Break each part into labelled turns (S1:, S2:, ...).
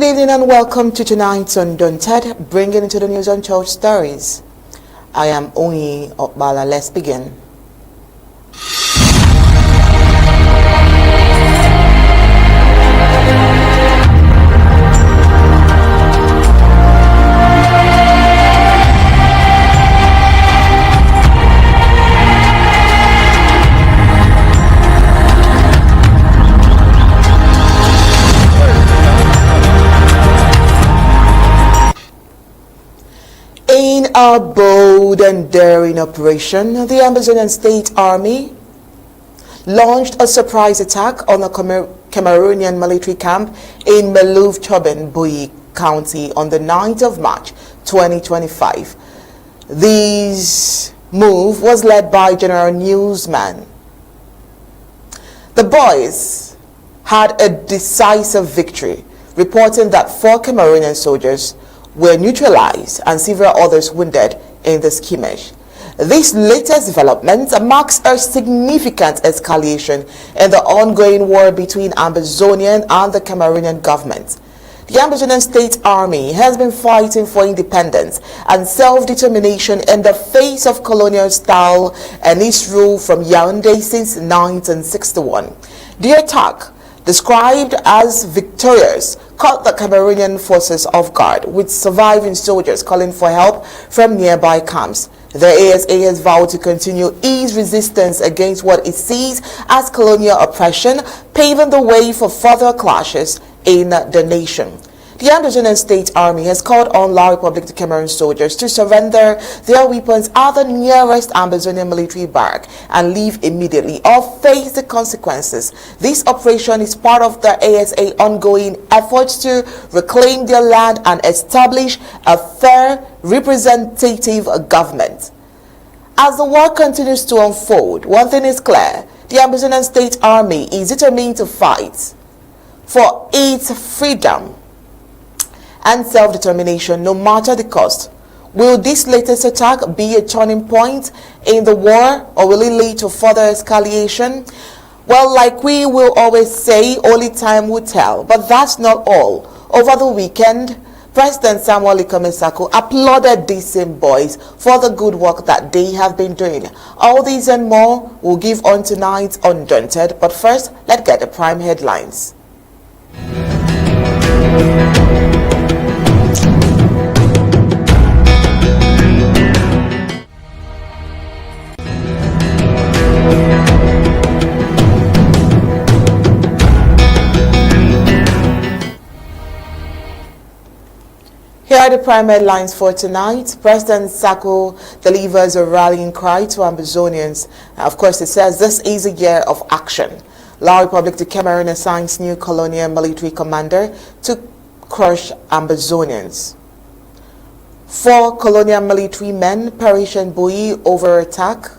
S1: Good evening and welcome to tonight's Undaunted, bringing into the news on church stories. I am Oni Okbala. Let's begin. In a bold and daring operation, the Ambazonian State Army launched a surprise attack on a Cameroonian military camp in Meluv-Choben, Bui County on the 9th of March 2025. This move was led by General Newsman. The boys had a decisive victory, reporting that 4 Cameroonian soldiers were neutralized and several others wounded in the skirmish. This latest development marks a significant escalation in the ongoing war between Ambazonian and the Cameroonian government. The Ambazonian State Army has been fighting for independence and self-determination in the face of colonial style and its rule from Yaoundé since 1961. The attack, described as victorious, caught the Cameroonian forces off guard, with surviving soldiers calling for help from nearby camps. The ASA has vowed to continue its resistance against what it sees as colonial oppression, paving the way for further clashes in the nation. The Ambazonian State Army has called on La Republic of Cameroon soldiers to surrender their weapons at the nearest Ambazonian military barrack and leave immediately or face the consequences. This operation is part of the ASA ongoing efforts to reclaim their land and establish a fair representative government. As the war continues to unfold, one thing is clear: the Ambazonian State Army is determined to fight for its freedom and self-determination, no matter the cost. Will this latest attack be a turning point in the war, or will it lead to further escalation? Well, like we will always say, only time will tell. But that's not all. Over the weekend, President Sako applauded these same boys for the good work that they have been doing. All these and more will give on tonight's Undaunted. But first, let's get the prime headlines. Here are the prime headlines for tonight. President Sako delivers a rallying cry to Ambazonians. Of course, it says this is a year of action. La Republic of Cameroon assigns new colonial military commander to crush Ambazonians. 4 colonial military men perish in Bui over attack.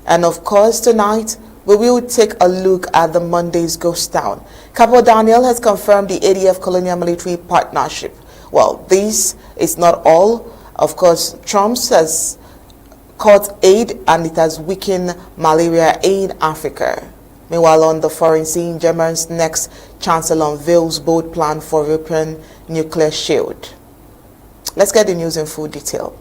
S1: And of course, tonight we will take a look at the Monday's ghost town. CAPO Daniel has confirmed the ADF colonial military partnership. Well, this is not all. Of course, Trump has caught aid and it has weakened malaria in Africa. Meanwhile, on the foreign scene, Germany's next chancellor unveils bold plan for European nuclear shield. Let's get the news in full detail.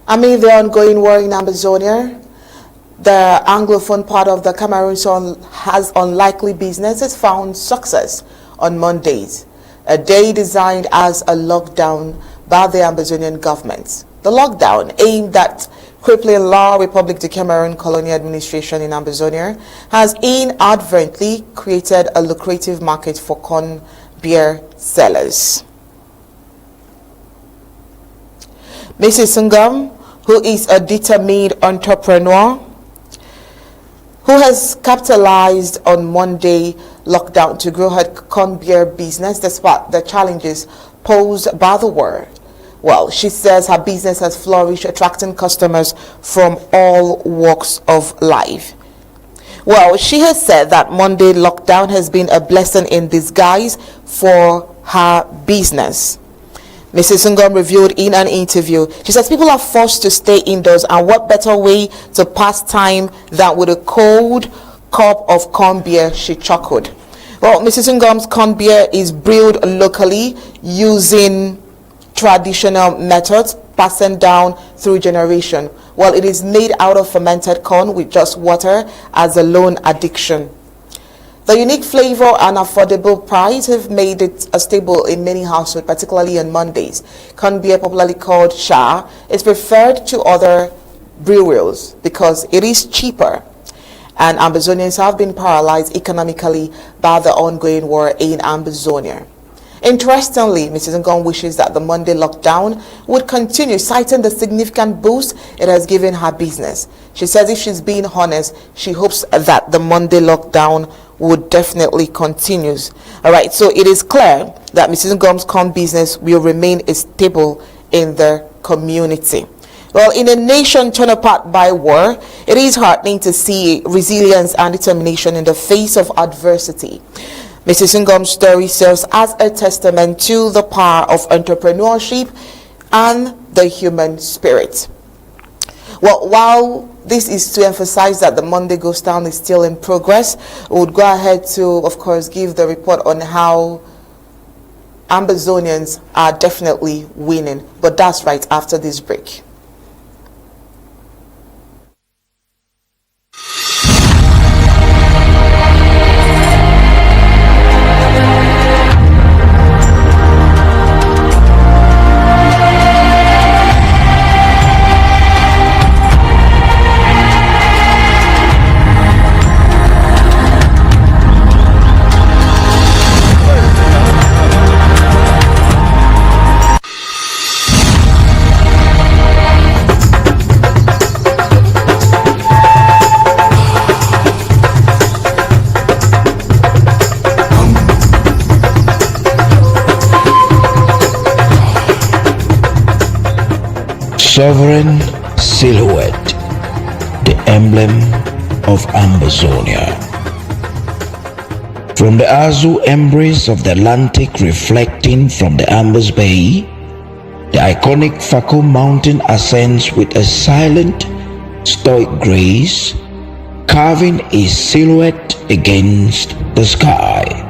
S1: Amid the ongoing war in Ambazonia, the Anglophone part of the Cameroon has unlikely businesses found success on Mondays, a day designed as a lockdown by the Ambazonian government. The lockdown aimed at crippling La République du Cameroon colonial administration in Ambazonia has inadvertently created a lucrative market for corn beer sellers. Mrs. Sungam, who is a determined entrepreneur who has capitalized on Monday lockdown to grow her corn beer business despite the challenges posed by the war. Well, she says her business has flourished, attracting customers from all walks of life. Well, she has said that Monday lockdown has been a blessing in disguise for her business. Mrs. Sungam revealed in an interview, she says people are forced to stay indoors, and what better way to pass time than with a cold cup of corn beer, she chuckled. Well, Mrs. Sungam's corn beer is brewed locally using traditional methods passing down through generation. Well, it is made out of fermented corn with just water as a lone addiction. The unique flavor and affordable price have made it a staple in many households, particularly on Mondays. Corn beer, popularly called Sha, is preferred to other breweries because it is cheaper. And Ambazonians have been paralyzed economically by the ongoing war in Ambazonia. Interestingly, Mrs. Ngong wishes that the Monday lockdown would continue, citing the significant boost it has given her business. She says if she's being honest, she hopes that the Monday lockdown would definitely continue. All right, so it is clear that Mrs. Ngom's corn business will remain a staple in the community. Well, in a nation torn apart by war, it is heartening to see resilience and determination in the face of adversity. Mrs. Ngom's story serves as a testament to the power of entrepreneurship and the human spirit. Well, while this is to emphasize that the Monday Ghost Town is still in progress, we would go ahead to, of course, give the report on how Ambazonians are definitely winning. But that's right after this break.
S2: Sovereign silhouette, the emblem of Ambazonia. From the azure embrace of the Atlantic reflecting from the Ambas Bay, the iconic Sako mountain ascends with a silent, stoic grace, carving a silhouette against the sky.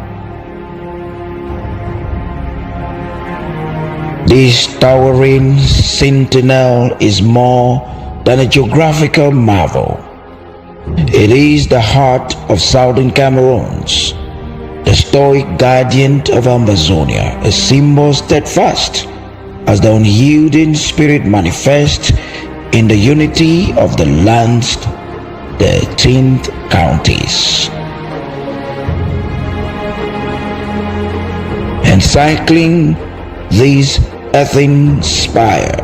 S2: This towering sentinel is more than a geographical marvel. It is the heart of southern Cameroons, the stoic guardian of Ambazonia, a symbol steadfast as the unyielding spirit manifests in the unity of the land's 13th counties. Encircling this earthen spire,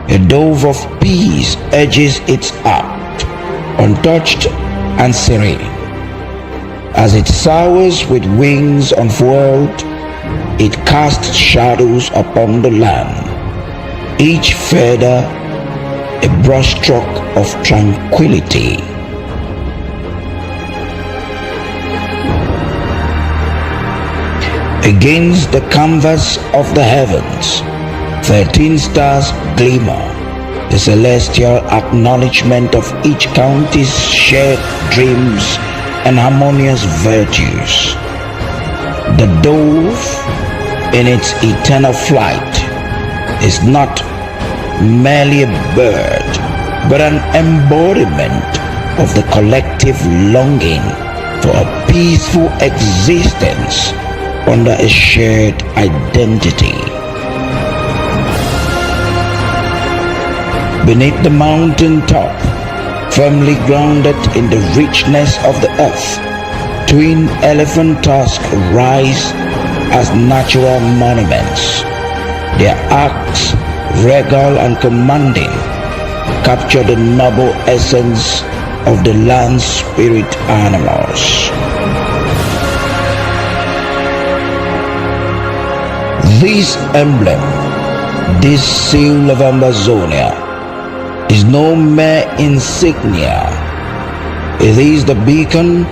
S2: a dove of peace edges its arc, untouched and serene. As it soars with wings unfurled, it casts shadows upon the land, each feather a brushstroke of tranquility. Against the canvas of the heavens, 13 stars glimmer, the celestial acknowledgement of each county's shared dreams and harmonious virtues. The dove, in its eternal flight, is not merely a bird, but an embodiment of the collective longing for a peaceful existence under a shared identity. beneath the mountain top, firmly grounded in the richness of the earth, twin elephant tusks rise as natural monuments. Their acts, regal and commanding, capture the noble essence of the land spirit animals. This emblem, this seal of Ambazonia, is no mere insignia. It is the beacon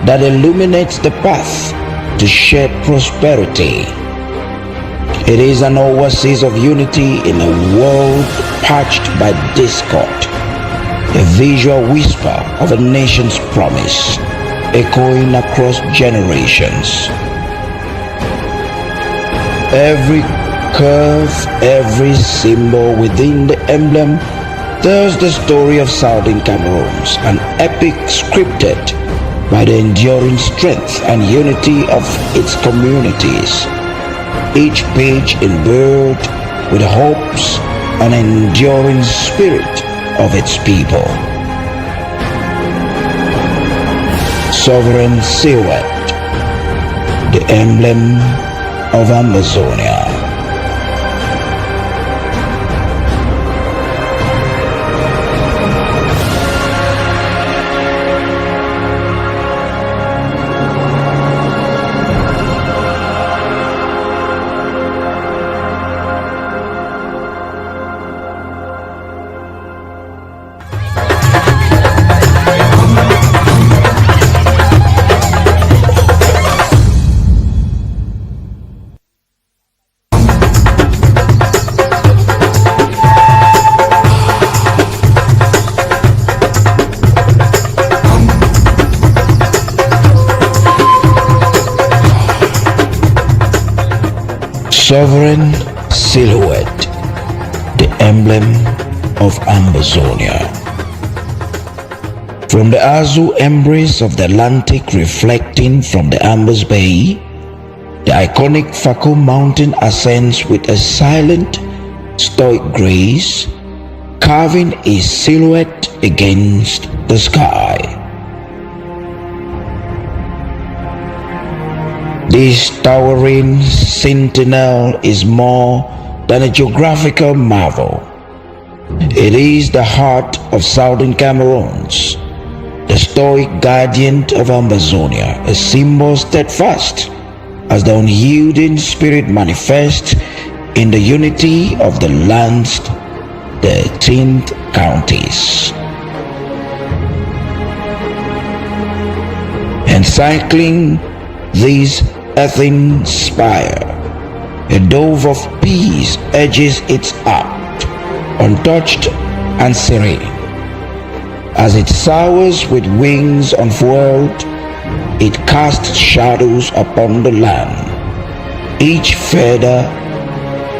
S2: that illuminates the path to shared prosperity. It is an oasis of unity in a world parched by discord, a visual whisper of a nation's promise, echoing across generations. Every curve, every symbol within the emblem tells the story of Southern Cameroons, an epic scripted by the enduring strength and unity of its communities. Each page imbued with hopes and enduring spirit of its people. Sovereign silhouette, the emblem of Ambazonia. Sovereign silhouette, the emblem of Ambazonia. From the azure embrace of the Atlantic reflecting from the Ambas Bay, the iconic Sako mountain ascends with a silent, stoic grace, carving a silhouette against the sky. This towering sentinel is more than a geographical marvel. It is the heart of Southern Cameroons, the stoic guardian of Ambazonia, a symbol steadfast as the unyielding spirit manifests in the unity of the land's 13th counties. Encircling these earthen spire, a dove of peace edges its arc, untouched and serene. As it soars with wings unfurled, it casts shadows upon the land, each feather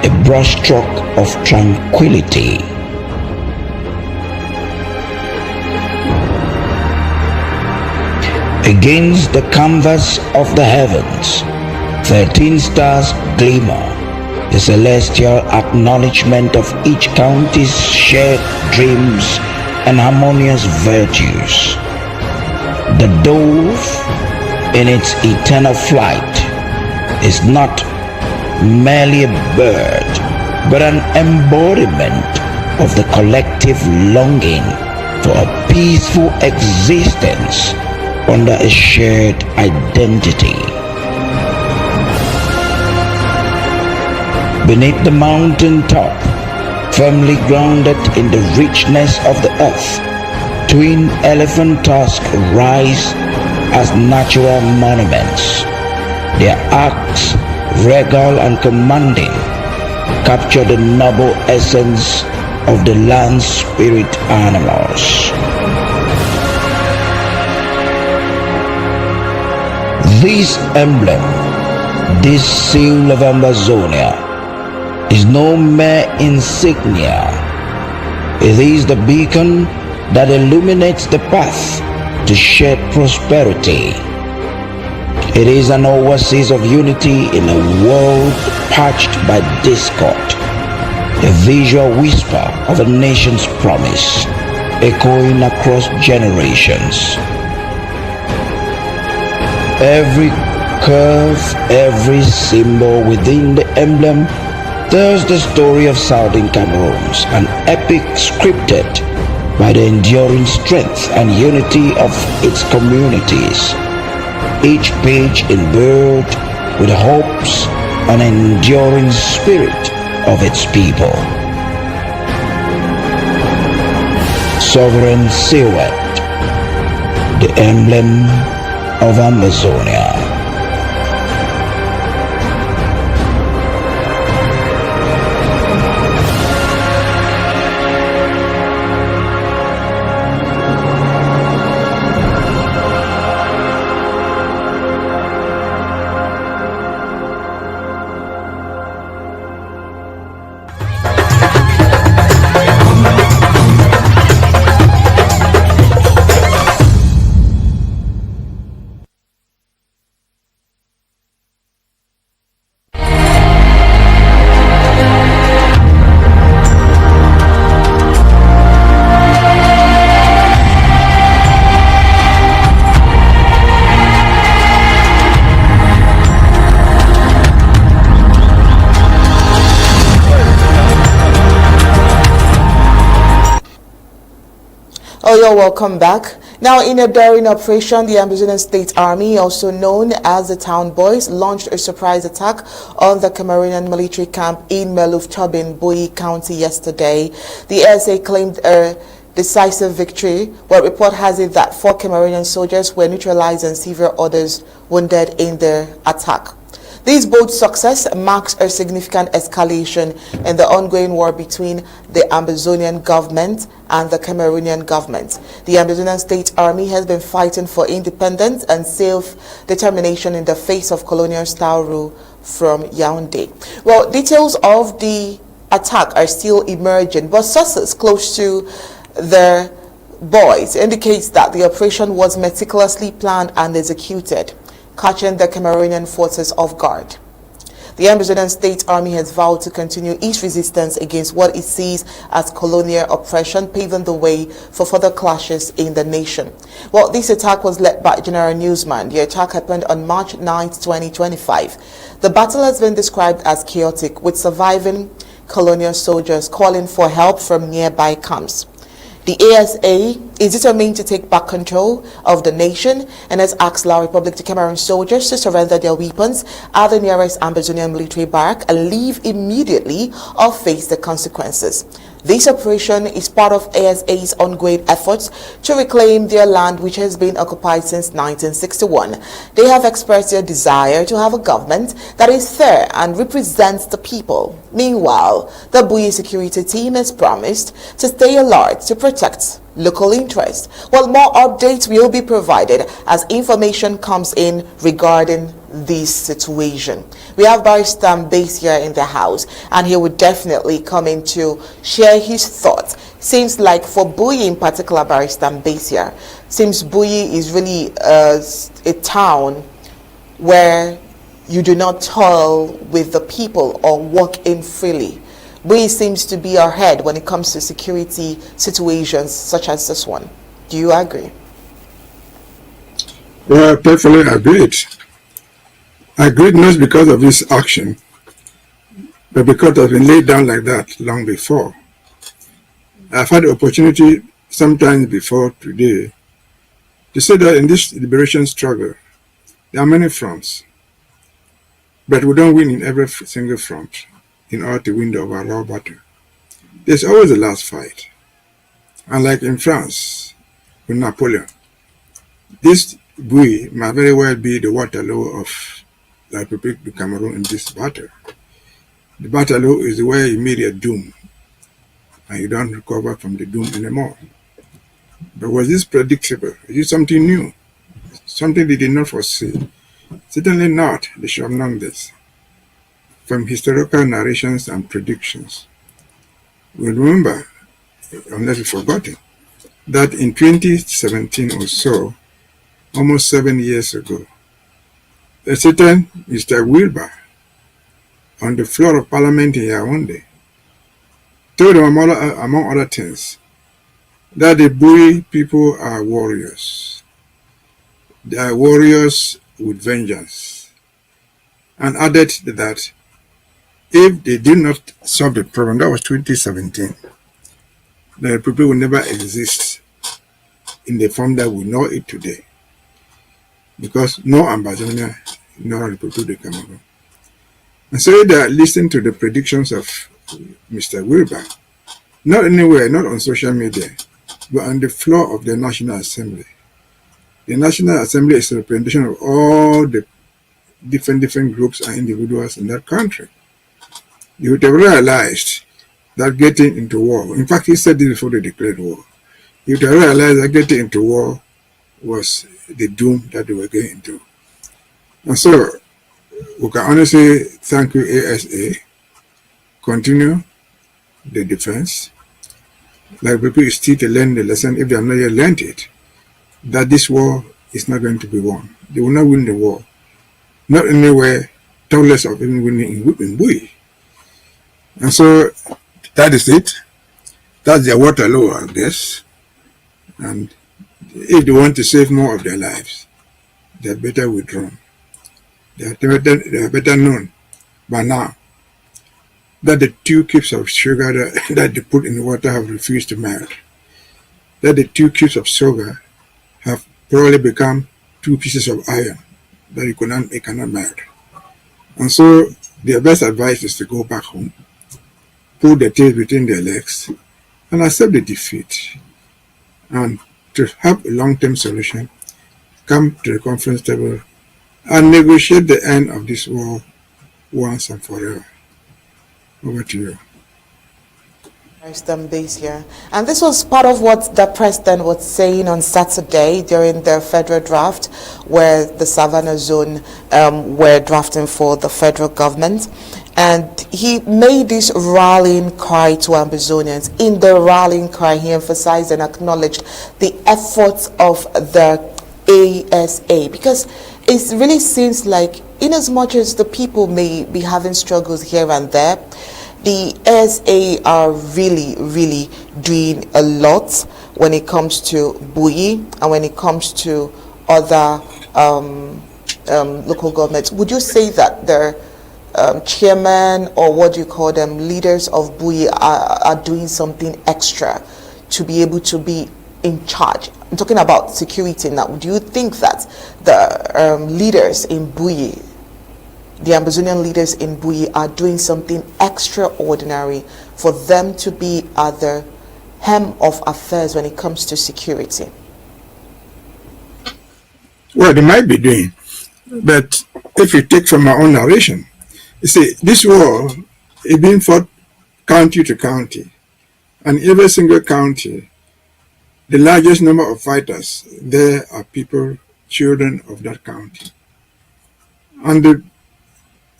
S2: a brushstroke of tranquility. Against the canvas of the heavens, 13 stars glimmer, the celestial acknowledgement of each county's shared dreams and harmonious virtues. The dove, in its eternal flight, is not merely a bird, but an embodiment of the collective longing for a peaceful existence under a shared identity. Beneath the mountain top, firmly grounded in the richness of the earth, twin elephant tusks rise as natural monuments. Their acts, regal and commanding, capture the noble essence of the land spirit animals. This emblem, this seal of Ambazonia, is no mere insignia. It is the beacon that illuminates the path to shared prosperity. It is an oasis of unity in a world parched by discord, a visual whisper of a nation's promise, echoing across generations. Every curve, every symbol within the emblem tells the story of Southern Cameroons, an epic scripted by the enduring strength and unity of its communities. Each page imbued with hopes and enduring spirit of its people. Sovereign silhouette, the emblem of Ambazonia.
S1: Oh, you're welcome back. Now, in a daring operation, the Ambazonian State Army, also known as the Town Boys, launched a surprise attack on the Cameroonian military camp in Meluf-Tobin, Boyi County yesterday. The ASA claimed a decisive victory, but report has it that 4 Cameroonian soldiers were neutralized and several others wounded in the attack. This bold success marks a significant escalation in the ongoing war between the Ambazonian government and the Cameroonian government. The Ambazonian State Army has been fighting for independence and self-determination in the face of colonial-style rule from Yaoundé. Well, details of the attack are still emerging, but sources close to the boys indicates that the operation was meticulously planned and executed, catching the Cameroonian forces off guard. The Ambazonian State Army has vowed to continue its resistance against what it sees as colonial oppression, paving the way for further clashes in the nation. Well, this attack was led by General Newsman. The attack happened on March 9, 2025. The battle has been described as chaotic, with surviving colonial soldiers calling for help from nearby camps. The ASA is determined to take back control of the nation and has asked La Republic de Cameroon soldiers to surrender their weapons at the nearest Ambazonian military barrack and leave immediately or face the consequences. This operation is part of ASA's ongoing efforts to reclaim their land, which has been occupied since 1961. They have expressed their desire to have a government that is fair and represents the people. Meanwhile, the Boyi security team has promised to stay alert to protect local interests. Well, more updates will be provided as information comes in regarding this situation. We have Barrister Mbeseha in the house, and he would definitely come in to share his thoughts. Seems like for Boyi in particular, Barrister Mbeseha, seems Boyi is really a town where you do not toil with the people or walk in freely. Boyi seems to be ahead when it comes to security situations such as this one. Do you agree?
S3: Well, perfectly agreed. I agreed not because of this action, but because it has been laid down like that long before. I've had the opportunity sometimes before today to say that in this liberation struggle, there are many fronts, but we don't win in every single front in order to win the overall battle. There's always a last fight. Unlike in France with Napoleon, this Boyi might very well be the Waterloo of the Republic of Cameroon in this battle. The Waterloo is where you meet your doom, and you don't recover from the doom anymore. But was this predictable? Is it something new? Something they did not foresee? Certainly not. They should have known this from historical narrations and predictions. We remember, unless we've forgotten, that in 2017 or so, almost 7 years ago, a certain Mr. Wilbur, on the floor of Parliament in Yaoundé, told them, among other things, that the Bui people are warriors. They are warriors with vengeance. And added that if they did not solve the problem, that was 2017, the people will never exist in the form that we know it today. Because no Ambazonian, no people they come over. And so they are listening to the predictions of Mr. Wilbur, not anywhere, not on social media, but on the floor of the National Assembly. The National Assembly is a representation of all the different groups and individuals in that country. You would have realized that getting into war, in fact, he said this before they declared war, you would have realized that getting into war was the doom that they were getting into. And so, we can honestly thank you, ASA. Continue the defense. Like people still to learn the lesson, if they have not yet learned it, that this war is not going to be won. They will not win the war. Not anywhere, talk less of even winning in Bui. And so, that is it. That's their Waterloo, I guess. And if they want to save more of their lives, they are better withdrawn. They are better known by now that the 2 cubes of sugar that they put in the water have refused to melt. That the 2 cubes of sugar have probably become 2 pieces of iron that it cannot melt. And so their best advice is to go back home, put their tails between their legs, and accept the defeat. And to have a long-term solution, come to the conference table and negotiate the end of this war once and forever. Over to you.
S1: President Mbeseha. And this was part of what the president was saying on Saturday during the federal draft, where the Savannah zone were drafting for the federal government. And he made this rallying cry to Ambazonians. In the rallying cry, he emphasized and acknowledged the efforts of the ASA, because it really seems like, in as much as the people may be having struggles here and there, the ASA are really doing a lot when it comes to Bui and when it comes to other local governments. Would you say that the chairman, or what do you call them, leaders of Bui are doing something extra to be able to be in charge? I'm talking about security now. Do you think that the leaders in Bui, the Ambazonian leaders in Bui, are doing something extraordinary for them to be at the hem of affairs when it comes to security?
S3: Well, they might be doing, but if you take from my own narration, you see, this war is being fought county to county, and every single county, the largest number of fighters there are people, children of that county. And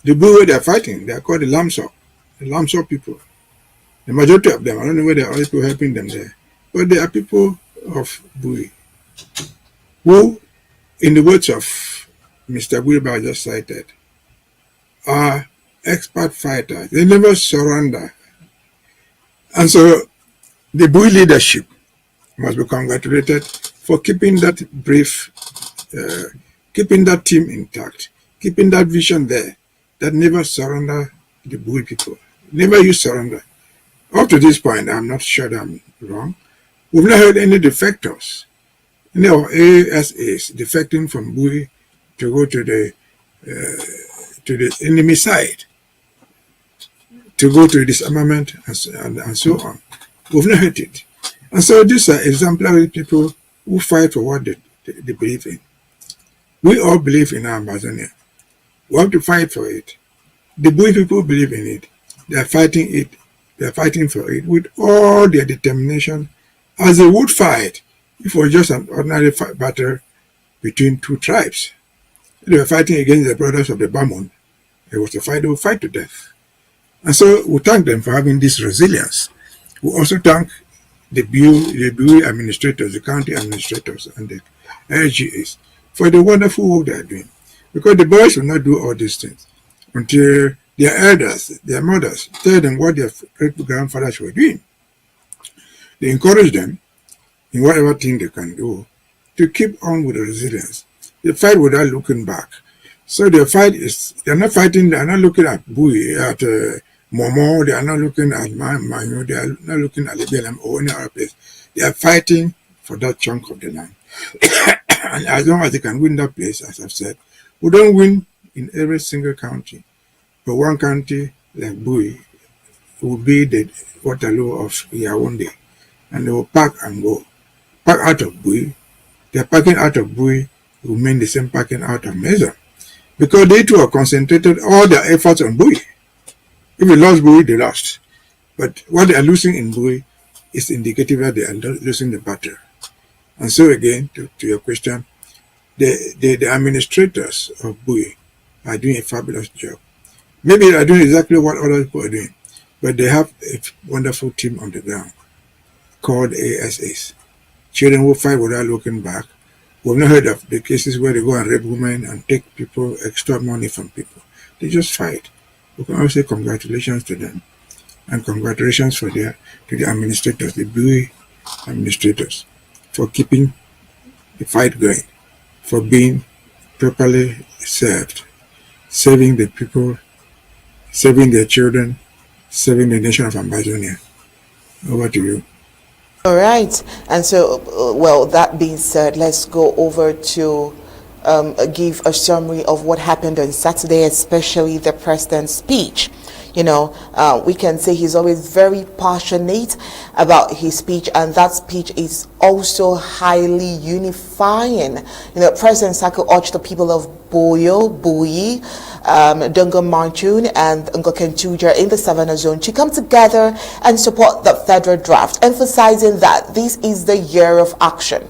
S3: the Bui they are fighting, they are called the Lamso people. The majority of them, I don't know whether there are people helping them there, but they are people of Bui who, in the words of Mr. Wilbur just cited, are expert fighters. They never surrender. And so the Bui leadership must be congratulated for keeping that brief, keeping that team intact, keeping that vision there, that never surrender the Bui people. Never you surrender. Up to this point, I'm not sure that I'm wrong. We've not heard any defectors, any of ASAs defecting from Bui to go to the enemy side, to go to disarmament and so on. We've not heard it. And so these are exemplary people who fight for what they believe in. We all believe in Ambazonia. We have to fight for it. The Bui people believe in it. They are fighting it. They are fighting for it with all their determination, as they would fight if it was just an ordinary battle between 2 tribes. They were fighting against the brothers of the Bamun. It was a fight they would fight to death. And so we thank them for having this resilience. We also thank the Bui administrators, the county administrators, and the LGAs for the wonderful work they are doing. Because the boys will not do all these things until their elders, their mothers, tell them what their great-grandfathers were doing. They encourage them in whatever thing they can do to keep on with the resilience. They fight without looking back. So their fight is, they're not fighting, they're not looking at Bui, at Momo, they are not looking at Manu, they are not looking at Emblem or any other place. They are fighting for that chunk of the land. And as long as they can win that place, as I've said, we don't win in every single county. But one county like Bui will be the Waterloo of Yaoundé. And they will pack and go. Pack out of Bui. Their packing out of Bui will mean the same packing out of Mbeseha. Because they too have concentrated all their efforts on Bui. If they lost Bui, they lost. But what they are losing in Bui is indicative that they are losing the battle. And so again, to your question, the administrators of Bui are doing a fabulous job. Maybe they are doing exactly what other people are doing, but they have a wonderful team on the ground called ASAs. Children who fight without looking back. We've not heard of the cases where they go and rape women and take people, extra money from people. They just fight. We can also say congratulations to them. And congratulations to the administrators, the Bui administrators, for keeping the fight going, for being properly served, serving the people, serving their children, serving the nation of Ambazonia. Over to you.
S1: All right. And so, well, that being said, let's go over to give a summary of what happened on Saturday, especially the president's speech. You know, we can say he's always very passionate about his speech, and that speech is also highly unifying. You know, President Sako urged the people of Boyo, Bui, Dunga Manchun, and Ngokentuja in the Savannah Zone to come together and support the federal draft, emphasizing that this is the year of action.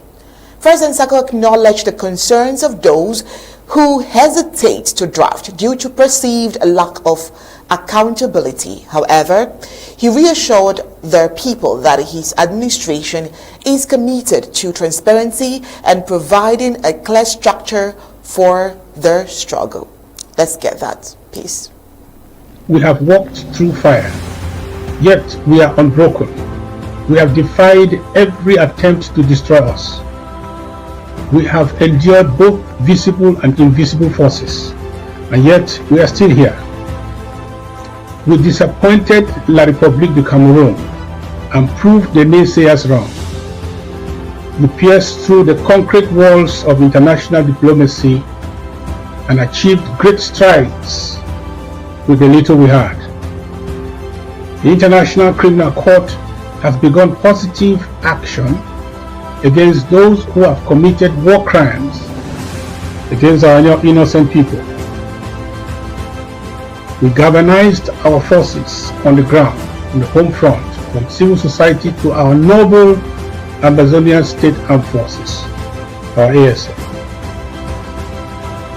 S1: President Sako acknowledged the concerns of those who hesitate to draft due to perceived lack of accountability. However, he reassured the people that his administration is committed to transparency and providing a clear structure for their struggle. Let's get that piece.
S4: We have walked through fire, yet we are unbroken. We have defied every attempt to destroy us. We have endured both visible and invisible forces, and yet we are still here. We disappointed La République du Cameroon and proved the naysayers wrong. We pierced through the concrete walls of international diplomacy and achieved great strides with the little we had. The International Criminal Court has begun positive action against those who have committed war crimes against our innocent people. We galvanized our forces on the ground, on the home front, from civil society to our noble Ambazonian State Armed Forces, our ASA.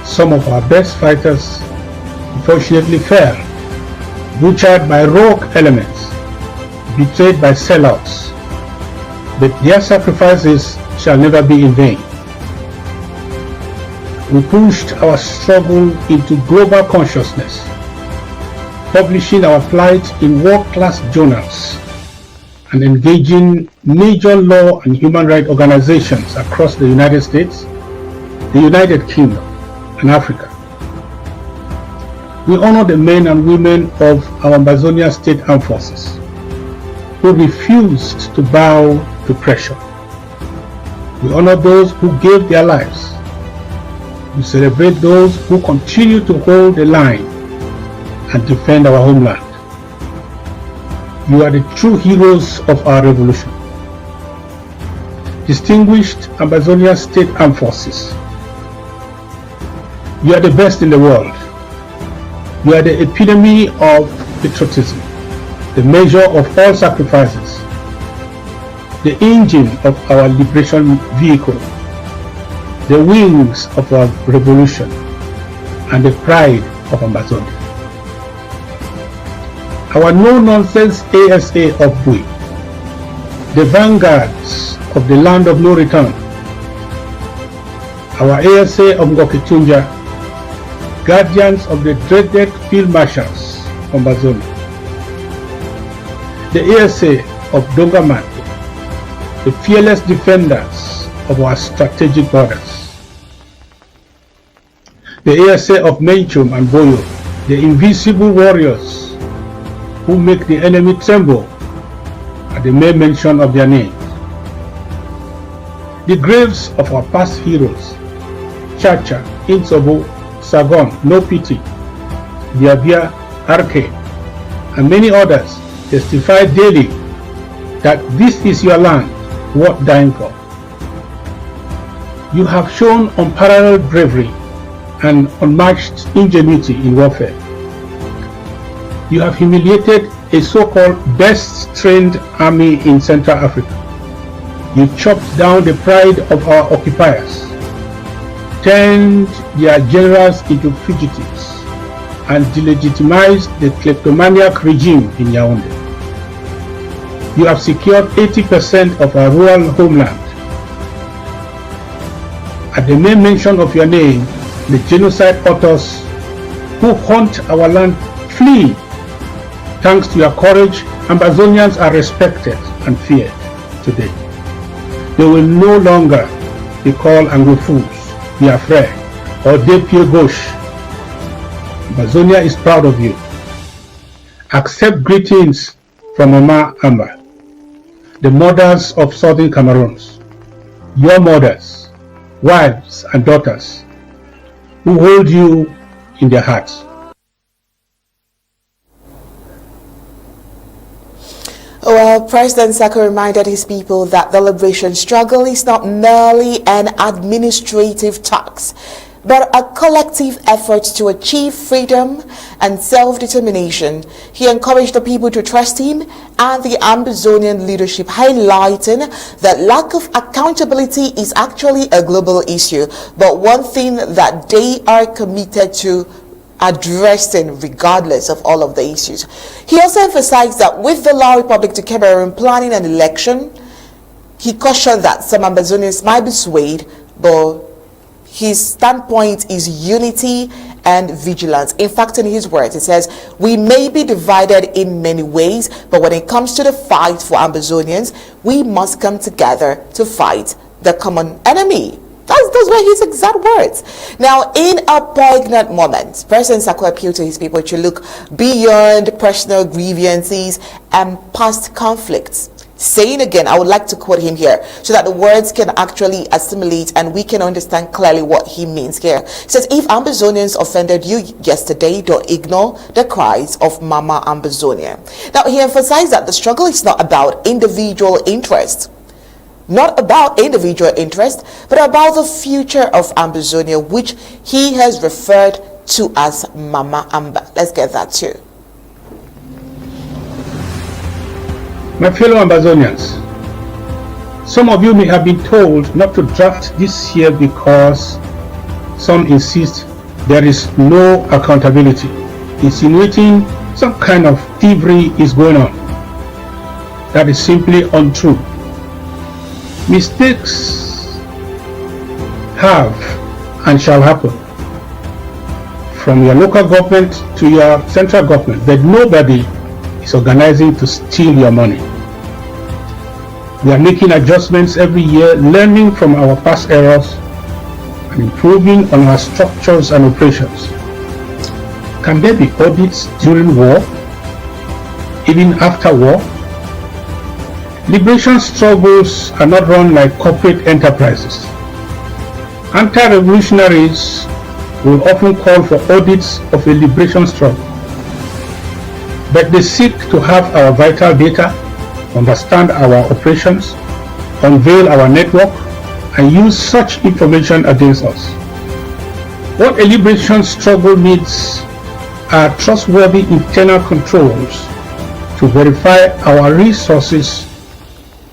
S4: Some of our best fighters unfortunately fell, butchered by rogue elements, betrayed by sellouts, but their sacrifices shall never be in vain. We pushed our struggle into global consciousness, publishing our plight in world-class journals and engaging major law and human rights organizations across the United States, the United Kingdom, and Africa. We honor the men and women of our Ambazonian State Armed Forces who refused to bow to pressure. We honor those who gave their lives. We celebrate those who continue to hold the line and defend our homeland. You are the true heroes of our revolution. Distinguished Ambazonian State Armed Forces, you are the best in the world. You are the epitome of patriotism, the measure of all sacrifices, the engine of our liberation vehicle, the wings of our revolution, and the pride of Ambazonia. Our no-nonsense ASA of Bui, the vanguards of the land of no return. Our ASA of Ngoketunja, guardians of the dreaded field marshals Ambazonian, the ASA of Dongaman, the fearless defenders of our strategic borders, the ASA of Menchum and Boyo, the invisible warriors who make the enemy tremble at the mere mention of their names, the graves of our past heroes, Chacha, Insobo, Sagon, No Pity, Biabia, Arke, and many others testify daily that this is your land worth dying for. You have shown unparalleled bravery and unmatched ingenuity in warfare. You have humiliated a so-called best trained army in Central Africa. You chopped down the pride of our occupiers, turned their generals into fugitives, and delegitimized the kleptomaniac regime in Yaoundé. You have secured 80% of our rural homeland. At the mere mention of your name, the genocide authors who haunt our land flee. Thanks to your courage, Ambazonians are respected and feared today. They will no longer be called Anglo-fools, Biafra, or Depier Gauche. Ambazonia is proud of you. Accept greetings from Mama Amba, the mothers of Southern Cameroons, your mothers, wives and daughters, who hold you in their hearts.
S1: Well, President Sako reminded his people that the liberation struggle is not merely an administrative task, but a collective effort to achieve freedom and self-determination. He encouraged the people to trust him and the Ambazonian leadership, highlighting that lack of accountability is actually a global issue, but one thing that they are committed to addressing regardless of all of the issues. He also emphasized that with the La Republic to Cameroon planning an election, he cautioned that some Ambazonians might be swayed, but his standpoint is unity and vigilance. In fact, in his words, he says, we may be divided in many ways, but when it comes to the fight for Ambazonians, we must come together to fight the common enemy. Those were his exact words. Now, in a poignant moment, President Sako appealed to his people to look beyond personal grievances and past conflicts. Saying again, I would like to quote him here so that the words can actually assimilate and we can understand clearly what he means here. He says, if Ambazonians offended you yesterday, don't ignore the cries of Mama Ambazonia. Now, he emphasized that the struggle is not about individual interest. Not about individual interest, but about the future of Ambazonia, which he has referred to as Mama Amba. Let's get that too.
S4: My fellow Ambazonians, some of you may have been told not to draft this year because some insist there is no accountability, insinuating some kind of thievery is going on. That is simply untrue. Mistakes have and shall happen from your local government to your central government, but nobody is organizing to steal your money. We are making adjustments every year, learning from our past errors and improving on our structures and operations. Can there be audits during war, even after war? Liberation struggles are not run like corporate enterprises. Anti-revolutionaries will often call for audits of a liberation struggle, but they seek to have our vital data, understand our operations, unveil our network, and use such information against us. What a liberation struggle needs are trustworthy internal controls to verify our resources,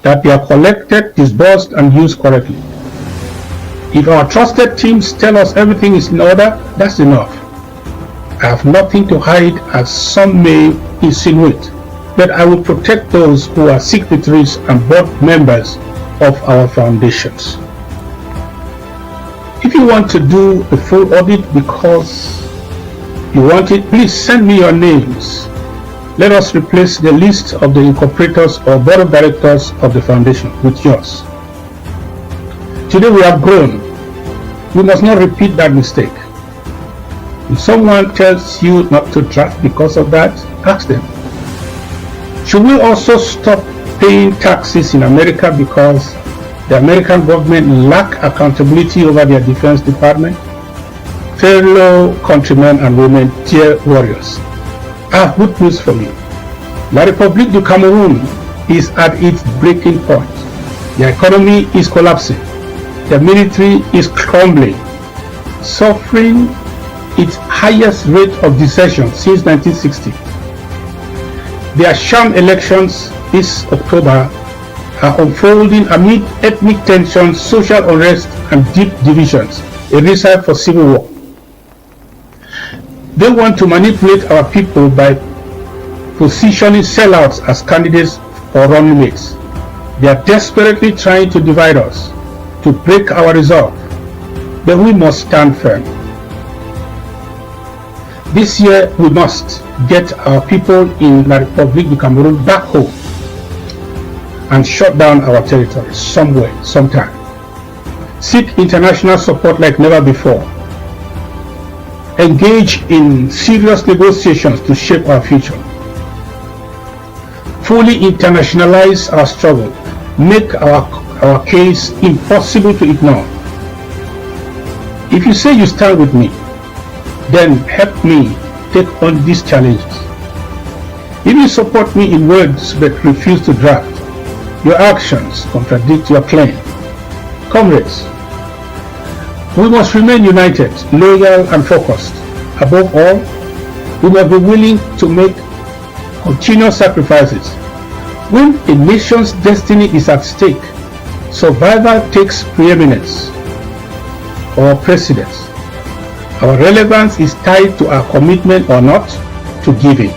S4: that they are collected, disbursed, and used correctly. If our trusted teams tell us everything is in order, that's enough. I have nothing to hide, as some may insinuate, but I will protect those who are signatories and board members of our foundations. If you want to do a full audit because you want it, please send me your names Let us replace the list of the incorporators or board of directors of the foundation with yours. Today we have grown. We must not repeat that mistake. If someone tells you not to draft because of that, ask them. Should we also stop paying taxes in America because the American government lack accountability over their defense department? Fellow countrymen and women, dear warriors, I have good news for you. La République du Cameroon is at its breaking point. The economy is collapsing. The military is crumbling, suffering its highest rate of desertion since 1960. Their sham elections this October are unfolding amid ethnic tensions, social unrest, and deep divisions, a recipe for civil war. They want to manipulate our people by positioning sellouts as candidates or running mates. They are desperately trying to divide us, to break our resolve, but we must stand firm. This year we must get our people in La République du Cameroon back home and shut down our territory somewhere, sometime. Seek international support like never before. Engage in serious negotiations to shape our future. Fully internationalize our struggle. Make our case impossible to ignore. If you say you stand with me, then help me take on these challenges. If you support me in words but refuse to draft, your actions contradict your claim. Comrades, we must remain united, loyal and focused. Above all, we must be willing to make continuous sacrifices. When a nation's destiny is at stake, survival takes preeminence or precedence. Our relevance is tied to our commitment or not to giving.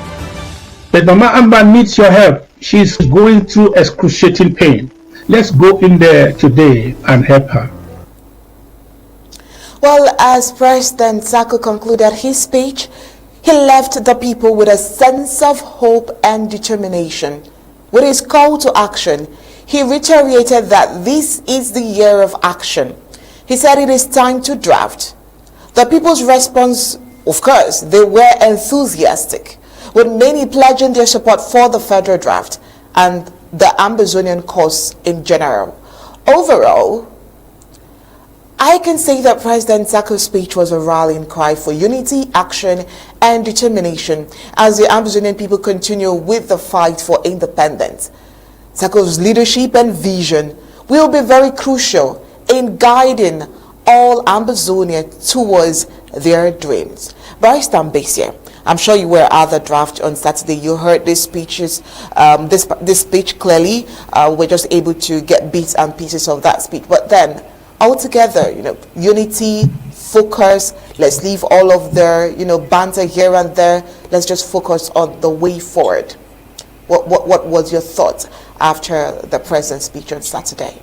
S4: But Mama Amba needs your help. She is going through excruciating pain. Let's go in there today and help her.
S1: Well, as President Sako concluded his speech, he left the people with a sense of hope and determination. With his call to action, he reiterated that this is the year of action. He said it is time to draft. The people's response, of course, they were enthusiastic, with many pledging their support for the federal draft and the Ambazonian cause in general. Overall, I can say that President Sako's speech was a rallying cry for unity, action, and determination as the Ambazonian people continue with the fight for independence. Sako's leadership and vision will be very crucial in guiding all Ambazonians towards their dreams. Barrister Mbeseha, I'm sure you were at the draft on Saturday. You heard these speeches, this speech clearly. We're just able to get bits and pieces of that speech. But then, altogether, unity, focus. Let's leave all of their, banter here and there. Let's just focus on the way forward. What was your thought after the president's speech on Saturday?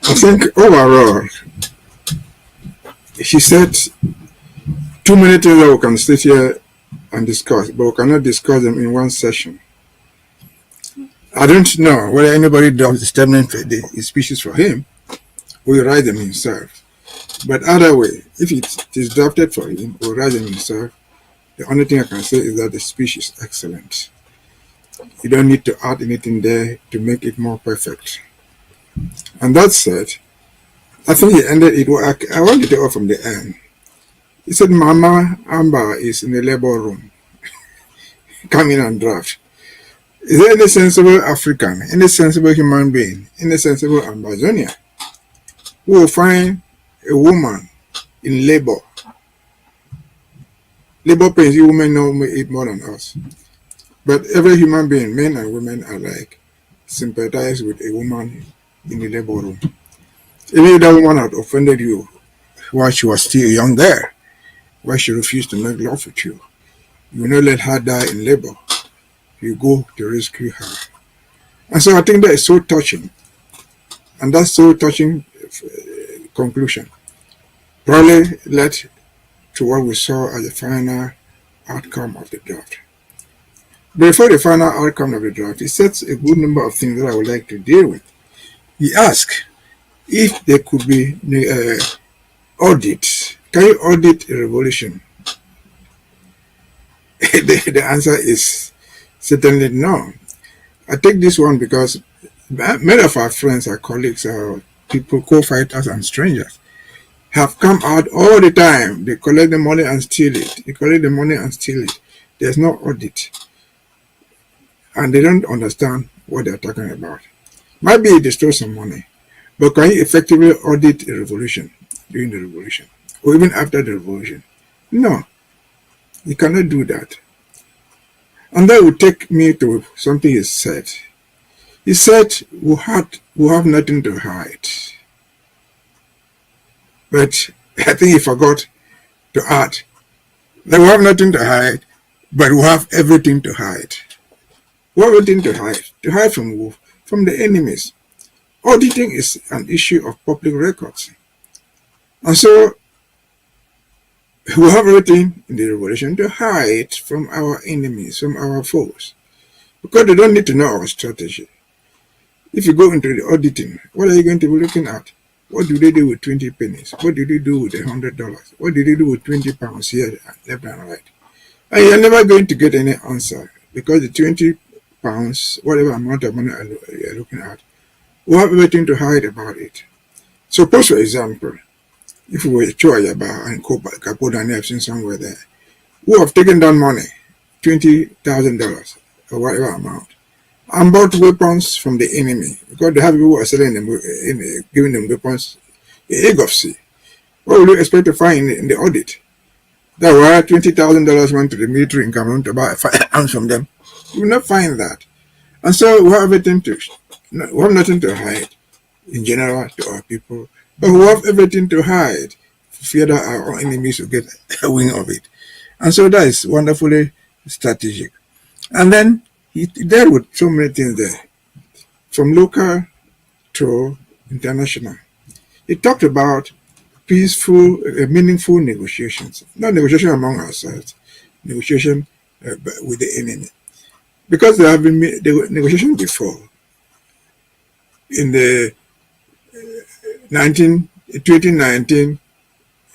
S3: I think overall, she said too many things that we can sit here and discuss, but we cannot discuss them in one session. I don't know whether anybody does the statement, the speeches for him, or he write them himself. But either way, if it is drafted for him or write them himself, the only thing I can say is that the speech is excellent. You don't need to add anything there to make it more perfect. And that said, I think he ended it. I want to take off from the end. He said, Mama Amba is in the labor room. Come in and draft. Is there any sensible African, any sensible human being, any sensible Ambazonian who will find a woman in labor? Labor pains, you women know it more than us. But every human being, men and women alike, sympathize with a woman in the labor room. Even if that woman had offended you while she was still young there, why she refused to make love with you, you will not let her die in labor. You go to rescue her. And so I think that is so touching. And that so touching conclusion probably led to what we saw as the final outcome of the draft. before the final outcome of the draft, he sets a good number of things that I would like to deal with. He asked if there could be audit. Can you audit a revolution? The answer is certainly no. I take this one because many of our friends, our colleagues, our people, co-fighters and strangers have come out all the time. They collect the money and steal it. They collect the money and steal it. There's no audit. And they don't understand what they're talking about. Maybe they stole some money, but can you effectively audit a revolution during the revolution or even after the revolution? No, you cannot do that. And that would take me to something he said. He said we have nothing to hide. But I think he forgot to add that we have nothing to hide, but we have everything to hide. We have everything to hide. To hide from who? From the enemies. Auditing is an issue of public records. And so we have everything in the revolution to hide from our enemies, from our foes, because they don't need to know our strategy. If you go into the auditing, what are you going to be looking at? What do they do with 20 pennies? What did they do with $100? What did they do with 20 pounds here, left and right? And you're never going to get any answer, because the 20 pounds, whatever amount of money you're looking at, we have everything to hide about it. Suppose, for example, if we were Choyaba and CAPO and I've seen somewhere there, who have taken down money, $20,000 or whatever amount, and bought weapons from the enemy, because they have people who are selling them, giving them weapons in egg of sea. What would you expect to find in the audit? That where $20,000 went to the military in Cameroon to buy firearms from them. You will not find that. And so we have everything we have nothing to hide in general to our people, but we have everything to hide for fear that our enemies will get a wing of it. And so that is wonderfully strategic. And then he dealt with so many things there, from local to international. He talked about peaceful, meaningful negotiations, not negotiation among ourselves, negotiation with the enemy. Because there have been negotiations before in the 2019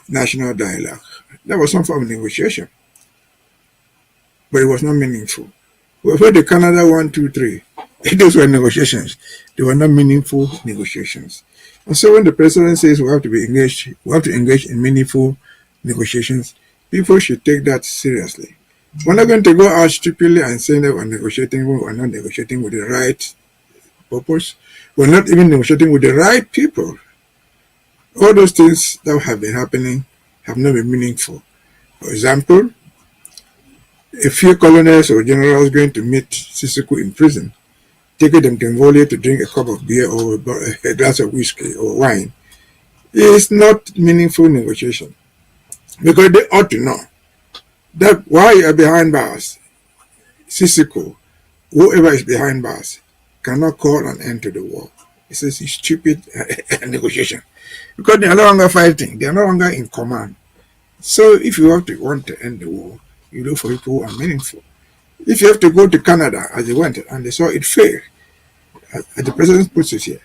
S3: national dialogue. That was some form of negotiation, but it was not meaningful. We heard the Canada 1, 2, 3. Those were negotiations. They were not meaningful negotiations. And so when the president says we have to engage in meaningful negotiations, people should take that seriously. We're not going to go out stupidly and say that we're negotiating when we're not negotiating with the right purpose. We're not even negotiating with the right people. All those things that have been happening have not been meaningful. For example, a few colonels or generals going to meet Sako in prison, taking them to Mbeseha to drink a cup of beer or a glass of whiskey or wine, is not meaningful negotiation. Because they ought to know that while you are behind bars, Sako, whoever is behind bars, cannot call an end to the war. It's a stupid negotiation. Because they are no longer fighting, they are no longer in command. So if you want to end the war, you look for people who are meaningful. If you have to go to Canada, as they went, and they saw it fail, as the president puts it here,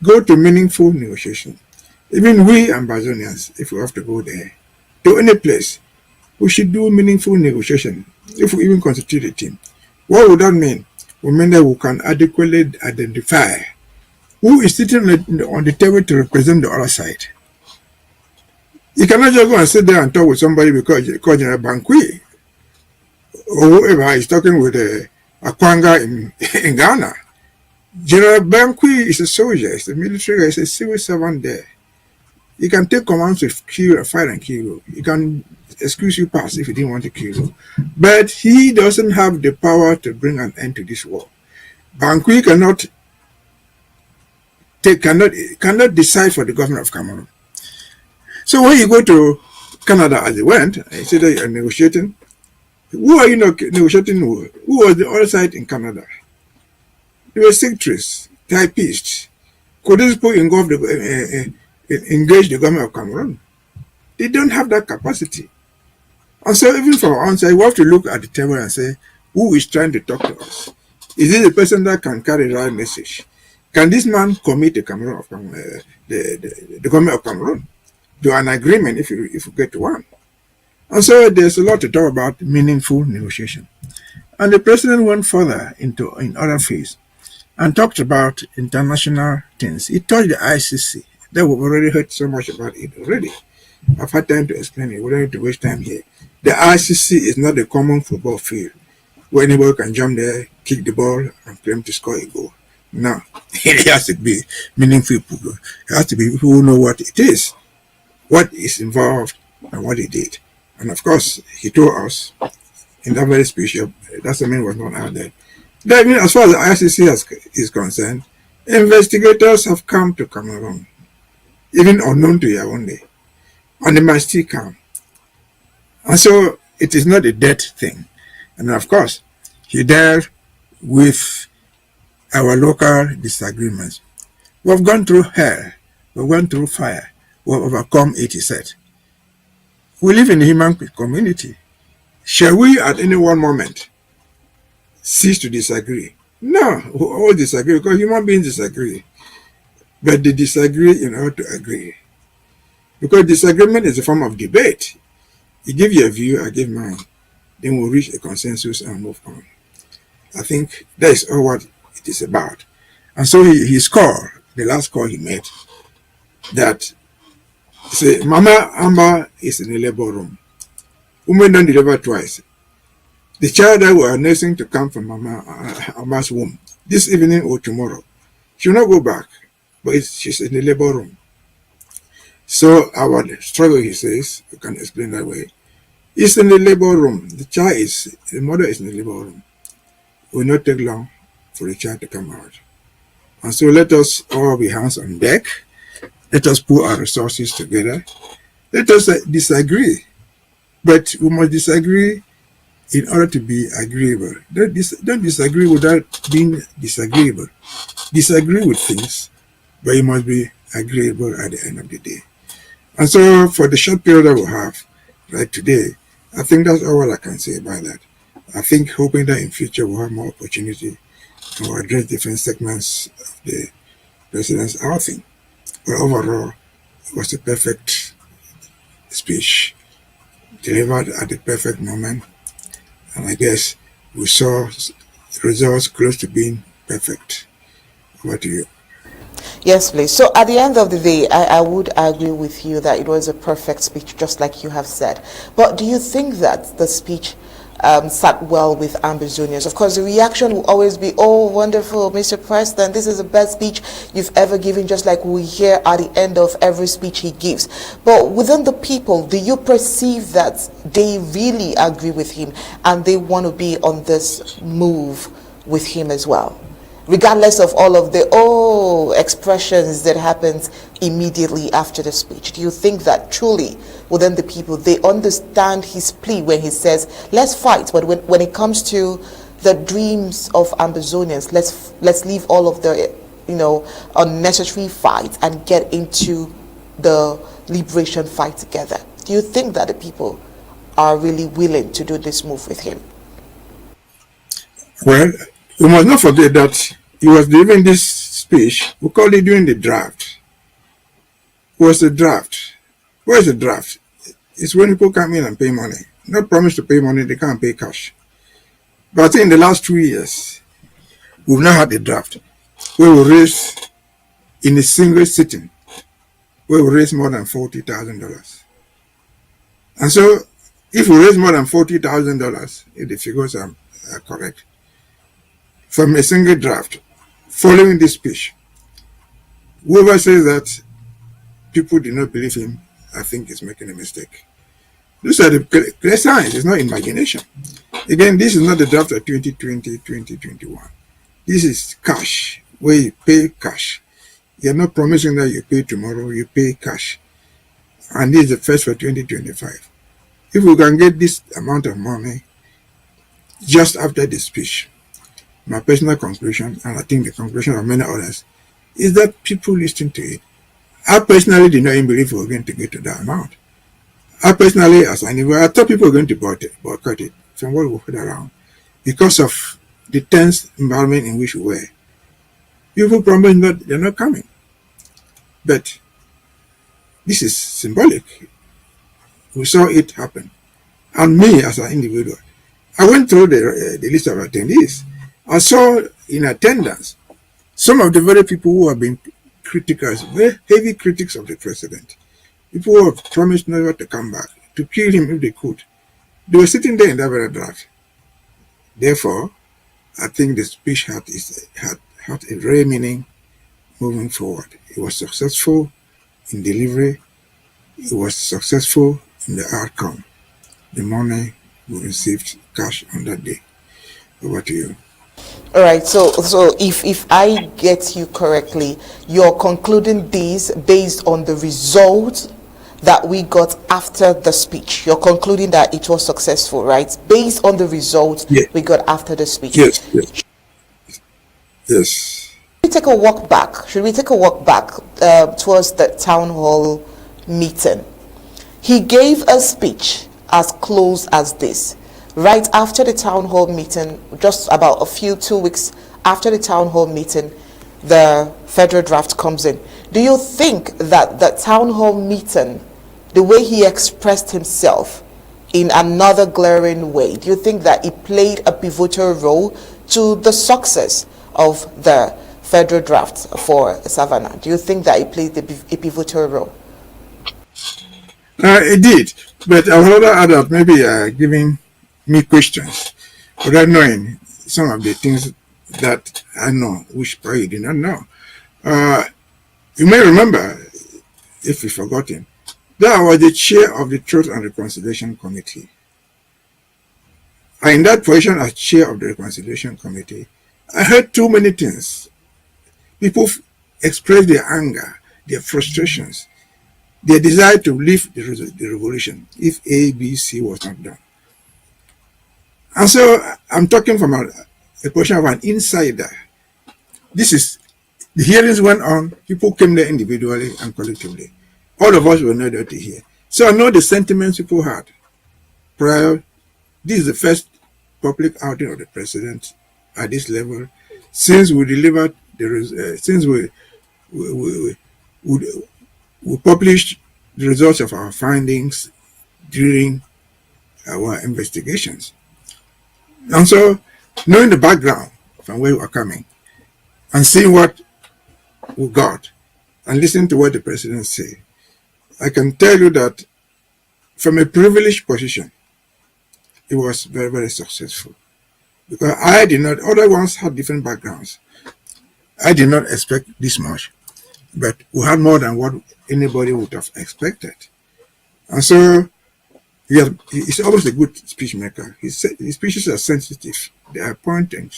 S3: go to meaningful negotiation. Even we Ambazonians, if we have to go there, to any place, we should do meaningful negotiation, if we even constitute a team. What would that mean? It mean that we can adequately identify who is sitting on the table to represent the other side. You cannot just go and sit there and talk with somebody because General Bankwi or whoever is talking with Akwanga in Ghana. General Bankwi is a soldier, is a military guy, is a civil servant there. He can take commands to kill, fight and kill. He can excuse you pass if he didn't want to kill you. But he doesn't have the power to bring an end to this war. Bankwi cannot decide for the government of Cameroon. So when you go to Canada as he went, he said that you're negotiating. Who are you negotiating with? Who was the other side in Canada? They were secretaries, typists. Could these people engage the government of Cameroon? They don't have that capacity. And so even from our own side, we have to look at the table and say, who is trying to talk to us? Is it a person that can carry the right message? Can this man commit the government of Cameroon to an agreement if you get to one? And so there's a lot to talk about meaningful negotiation. And the president went further in other fields and talked about international things. He touched the ICC. That we've already heard so much about it already. I've had time to explain it. We don't need to waste time here. The ICC is not a common football field where anybody can jump there, kick the ball, and claim to score a goal. No, it has to be meaningful people. It has to be people who know what it is, what is involved, and what he did. And of course, he told us in that very speech, that statement was not out there. That means, as far as the ICC is concerned, investigators have come to Cameroon, even unknown to Yaoundé, and they must still come. And so it is not a dead thing. And of course, he dealt with our local disagreements. We've gone through hell, we've gone through fire, we've overcome it, he said. We live in a human community. Shall we at any one moment cease to disagree? No, we all disagree because human beings disagree. But they disagree in order to agree. Because disagreement is a form of debate. You give your view, I give mine. Then we'll reach a consensus and move on. I think that is all what it is about. And so his call, the last call he made, that say, Mama Amba is in the labor room. Women don't deliver twice. The child that we are nursing to come from Mama Amba's womb, this evening or tomorrow, she will not go back, but she's in the labor room. So our struggle, he says, you can explain that way, is in the labor room. The mother is in the labor room. It will not take long for the child to come out. And so let us all be hands on deck. Let us put our resources together. Let us disagree. But we must disagree in order to be agreeable. Don't disagree without being disagreeable. Disagree with things, but you must be agreeable at the end of the day. And so for the short period that we have, like today, I think that's all I can say about that. I think hoping that in future we'll have more opportunity and we'll address different segments of the president's outing. But overall, it was a perfect speech, delivered at the perfect moment. And I guess we saw results close to being perfect. Over to you.
S1: Yes, please. So at the end of the day, I would agree with you that it was a perfect speech, just like you have said. But do you think that the speech sat well with Ambazonians? Of course, the reaction will always be, oh, wonderful, Mr. President, this is the best speech you've ever given, just like we hear at the end of every speech he gives. But within the people, do you perceive that they really agree with him and they want to be on this move with him as well? Regardless of all of the expressions that happens immediately after the speech, do you think that truly within the people they understand his plea when he says let's fight, but when it comes to the dreams of Ambazonians, let's leave all of the unnecessary fights and get into the liberation fight together? Do you think that the people are really willing to do this move with him?
S3: Well, we must not forget that he was delivering this speech, we call it during the draft. What's the draft? Where is the draft? It's when people come in and pay money. Not promise to pay money, they can't pay cash. But I think in the last 2 years, we've now had a draft where we raised, in a single sitting, where we raised more than $40,000. And so, if we raise more than $40,000, if the figures are correct, from a single draft, following this speech, whoever says that people do not believe him, I think is making a mistake. These are the clear signs, it's not imagination. Again, this is not the draft of 2020, 2021. This is cash, where you pay cash. You're not promising that you pay tomorrow, you pay cash. And this is the first for 2025. If we can get this amount of money just after the speech, my personal conclusion, and I think the conclusion of many others, is that people listen to it. I personally did not even believe we were going to get to that amount. I personally, as I knew, I thought people were going to boycott it from what we heard around. because of the tense environment in which we were, people promised that they're not coming. But this is symbolic. We saw it happen. And me as an individual, I went through the list of attendees. I saw in attendance some of the very people who have been critical, very heavy critics of the president. People who have promised never to come back, to kill him if they could. They were sitting there in that very draft. Therefore, I think the speech had a real meaning moving forward. It was successful in delivery. It was successful in the outcome. The money we received cash on that day. Over to you.
S1: All right, so if I get you correctly, you're concluding this based on the results that we got after the speech. You're concluding that it was successful, right? Based on the results we got after the speech.
S3: Yes, yes. Yes.
S1: Should we take a walk back? Should we take a walk back towards the town hall meeting? He gave a speech as close as this. Right after the town hall meeting, just about 2 weeks after the town hall meeting, the federal draft comes in. Do you think that the town hall meeting, the way he expressed himself in another glaring way, do you think that it played a pivotal role to the success of the federal draft for Savannah? Do you think that it played a pivotal role?
S3: It did, but I would rather add that maybe giving me questions without knowing some of the things that I know, which probably you did not know. You may remember, if you've forgotten, that I was the chair of the Truth and Reconciliation Committee. And in that position as chair of the Reconciliation Committee, I heard too many things. People express their anger, their frustrations, their desire to leave the revolution if ABC was not done. And so I'm talking from a position of an insider. The hearings went on, people came there individually and collectively. All of us were not there to hear. So I know the sentiments people had prior. This is the first public outing of the president at this level since we delivered since we published the results of our findings during our investigations. And so, knowing the background from where we are coming and seeing what we got and listening to what the president said, I can tell you that from a privileged position, it was very, very successful. Because I did not, other ones had different backgrounds. I did not expect this much, but we had more than what anybody would have expected. And so, he's always a good speech maker. His speeches are sensitive. They are pointing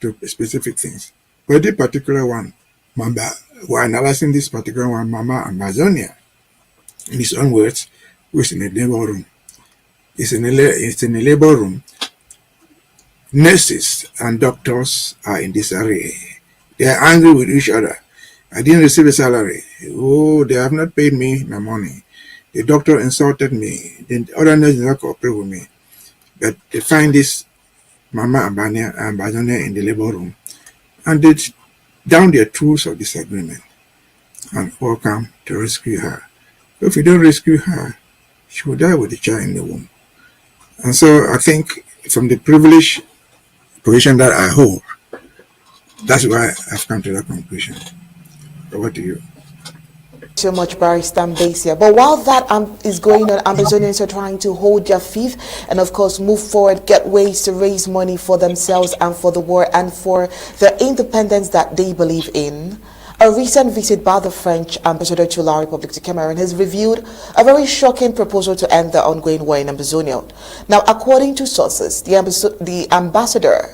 S3: to specific things. But this particular one, we're analyzing this particular one, Mama Ambazonian, in his own words, who's in a labor room. It's in a labor room. Nurses and doctors are in disarray. They are angry with each other. I didn't receive a salary. Oh, they have not paid me my money. The doctor insulted me. The other nurse did not cooperate with me. But they find this Mama Ambazonian in the labor room. And they down their tools of disagreement and all come to rescue her. If you don't rescue her, she will die with the child in the womb. And so I think from the privileged position that I hold, that's why I've come to that conclusion. Over to you.
S1: So much, Barrister Mbeseha. But while that is going on, Ambazonians are trying to hold their faith and, of course, move forward, get ways to raise money for themselves and for the war and for the independence that they believe in. A recent visit by the French ambassador to La République du Cameroon has revealed a very shocking proposal to end the ongoing war in Ambazonia. Now, according to sources, the ambassador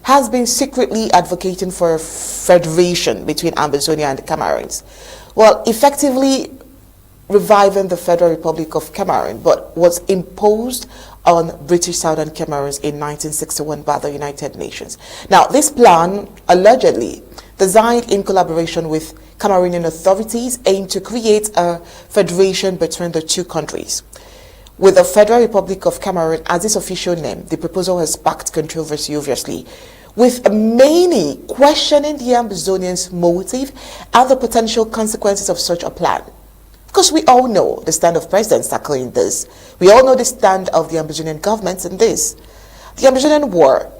S1: has been secretly advocating for a federation between Ambazonia and the Cameroons. Well, effectively reviving the Federal Republic of Cameroon, but was imposed on British Southern Cameroons in 1961 by the United Nations. Now, this plan, allegedly designed in collaboration with Cameroonian authorities, aimed to create a federation between the two countries. With the Federal Republic of Cameroon as its official name, the proposal has sparked controversy, obviously, with many questioning the Ambazonians' motive and the potential consequences of such a plan. Because we all know the stand of President Sako in this. We all know the stand of the Ambazonian government in this. The Ambazonian War,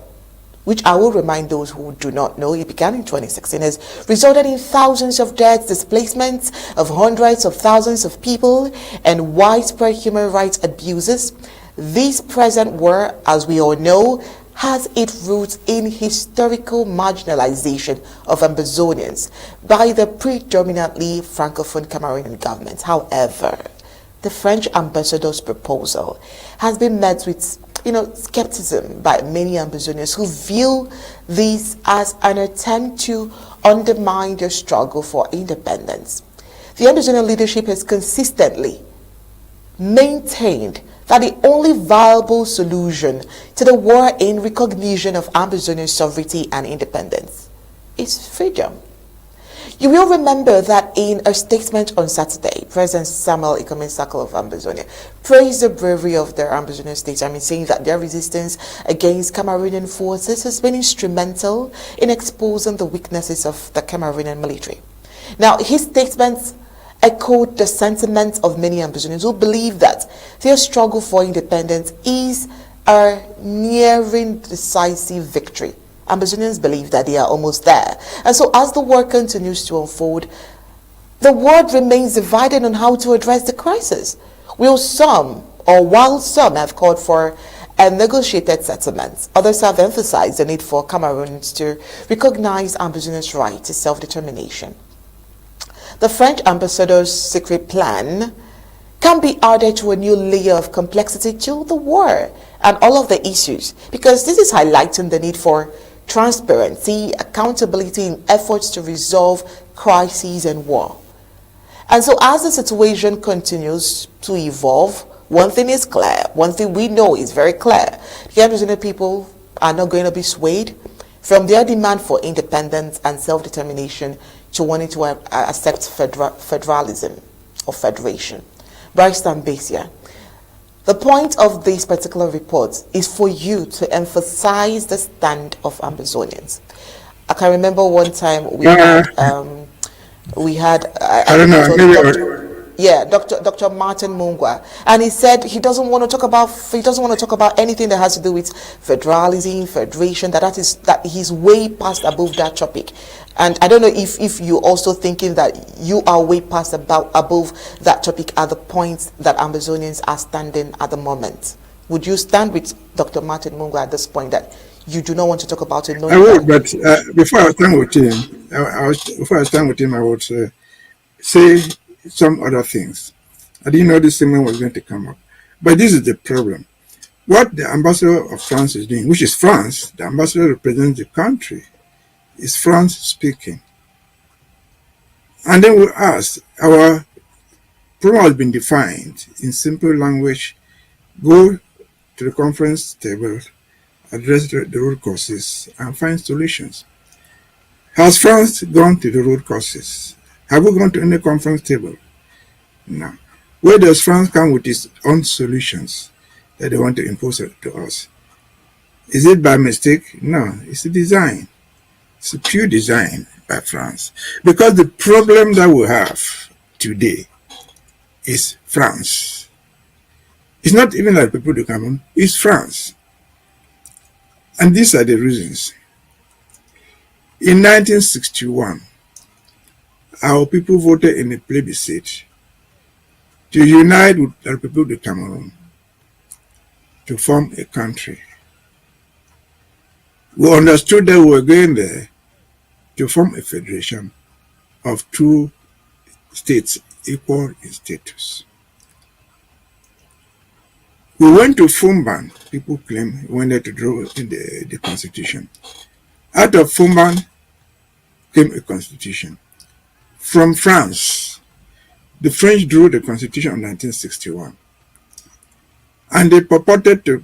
S1: which I will remind those who do not know, it began in 2016, has resulted in thousands of deaths, displacements of hundreds of thousands of people, and widespread human rights abuses. This present war, as we all know, has its roots in historical marginalization of Ambazonians by the predominantly Francophone Cameroonian government. However, the French ambassador's proposal has been met with skepticism by many Ambazonians who view this as an attempt to undermine their struggle for independence. The Ambazonian leadership has consistently maintained that the only viable solution to the war in recognition of Ambazonian sovereignty and independence is freedom. You will remember that in a statement on Saturday, President Sako of Ambazonia praised the bravery of their Ambazonian state, saying that their resistance against Cameroonian forces has been instrumental in exposing the weaknesses of the Cameroonian military. Now, his statements echoed the sentiments of many Ambazonians who believe that their struggle for independence is a nearing decisive victory. Ambazonians believe that they are almost there. And so as the war continues to unfold, the world remains divided on how to address the crisis. While some have called for a negotiated settlement, others have emphasized the need for Cameroons to recognize Ambazonians' right to self-determination. The French ambassador's secret plan can be added to a new layer of complexity to the war and all of the issues, because this is highlighting the need for transparency, accountability in efforts to resolve crises and war. And so as the situation continues to evolve, one thing is clear, one thing we know is very clear. The Ambazonian people are not going to be swayed from their demand for independence and self-determination to wanting to accept federalism or federation. Barrister Mbeseha, the point of this particular report is for you to emphasize the stand of Ambazonians. I can remember one time we had Dr. Martin Mungwa, and he said he doesn't want to talk about anything that has to do with federalism, federation, that he's way past above that topic. And I don't know if you're also thinking that you are way past above that topic at the point that Ambazonians are standing at the moment. Would you stand with Dr. Martin Mungwa at this point that you do not want to talk about it?
S3: I would, but before I stand with him, I would say some other things. I didn't know this statement was going to come up. But this is the problem. What the ambassador of France is doing, which is France, the ambassador represents the country, is France speaking. And then we ask, our problem has been defined in simple language: go to the conference table, address the root causes, and find solutions. Has France gone to the root causes? Have we gone to any conference table? No. Where does France come with its own solutions that they want to impose to us? Is it by mistake? No, it's a design. It's a pure design by France. Because the problem that we have today is France. It's not even like people do Cameroon, it's France. And these are the reasons. In 1961, our people voted in a plebiscite to unite with the Republic of Cameroon to form a country. We understood that we were going there to form a federation of two states equal in status. We went to Fumban. People claim we went there to draw in the constitution. Out of Fumban came a constitution. From France, the French drew the constitution of 1961. And they purported to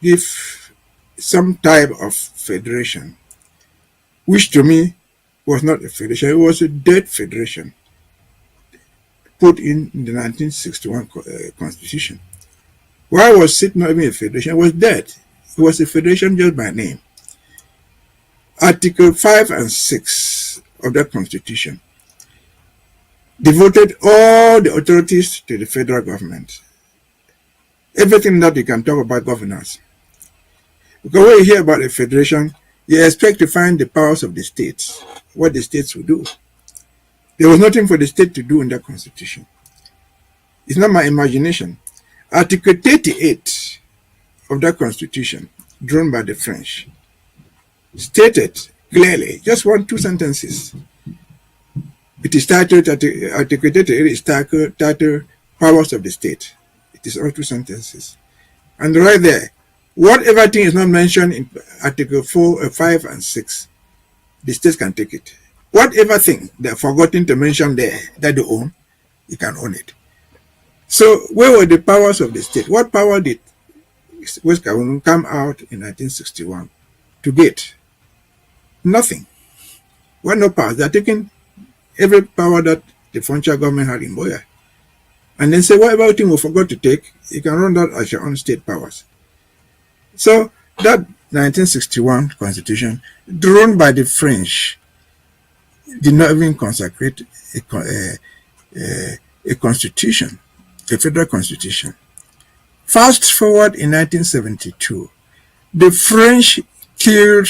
S3: give some type of federation, which to me was not a federation, it was a dead federation put in the 1961 constitution. Why was it not even a federation? It was dead. It was a federation just by name. Article 5 and 6 of that constitution devoted all the authorities to the federal government. Everything that you can talk about governance. Because when you hear about a federation, you expect to find the powers of the states, what the states will do. There was nothing for the state to do in that constitution. It's not my imagination. Article 38 of that constitution, drawn by the French, stated clearly, just two sentences. It is titled, Article 38 is titled Powers of the State. It is all 2 sentences. And right there, whatever thing is not mentioned in Article 4, 5, and 6, the states can take it. Whatever thing they're forgotten to mention there that they own, you can own it. So where were the powers of the state? What power did West Cameroon come out in 1961 to get? Nothing. Well, no powers. They're taking every power that the French government had in Boya. And then say, whatever thing we forgot to take, you can run that as your own state powers. So that 1961 constitution, drawn by the French, did not even consecrate a constitution, a federal constitution. Fast forward in 1972, the French killed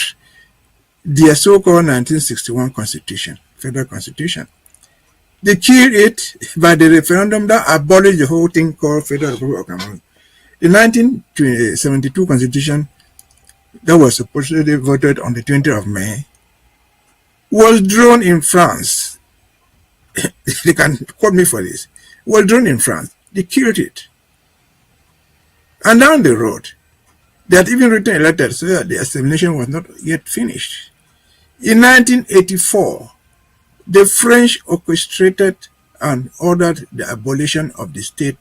S3: their so-called 1961 constitution, federal constitution. They killed it by the referendum that abolished the whole thing called Federal Republic of Cameroon. The 1972 constitution that was supposedly voted on the 20th of May was drawn in France. They can quote me for this. Was drawn in France. They killed it. And down the road, they had even written a letter so that the assimilation was not yet finished. In 1984, the French orchestrated and ordered the abolition of the state,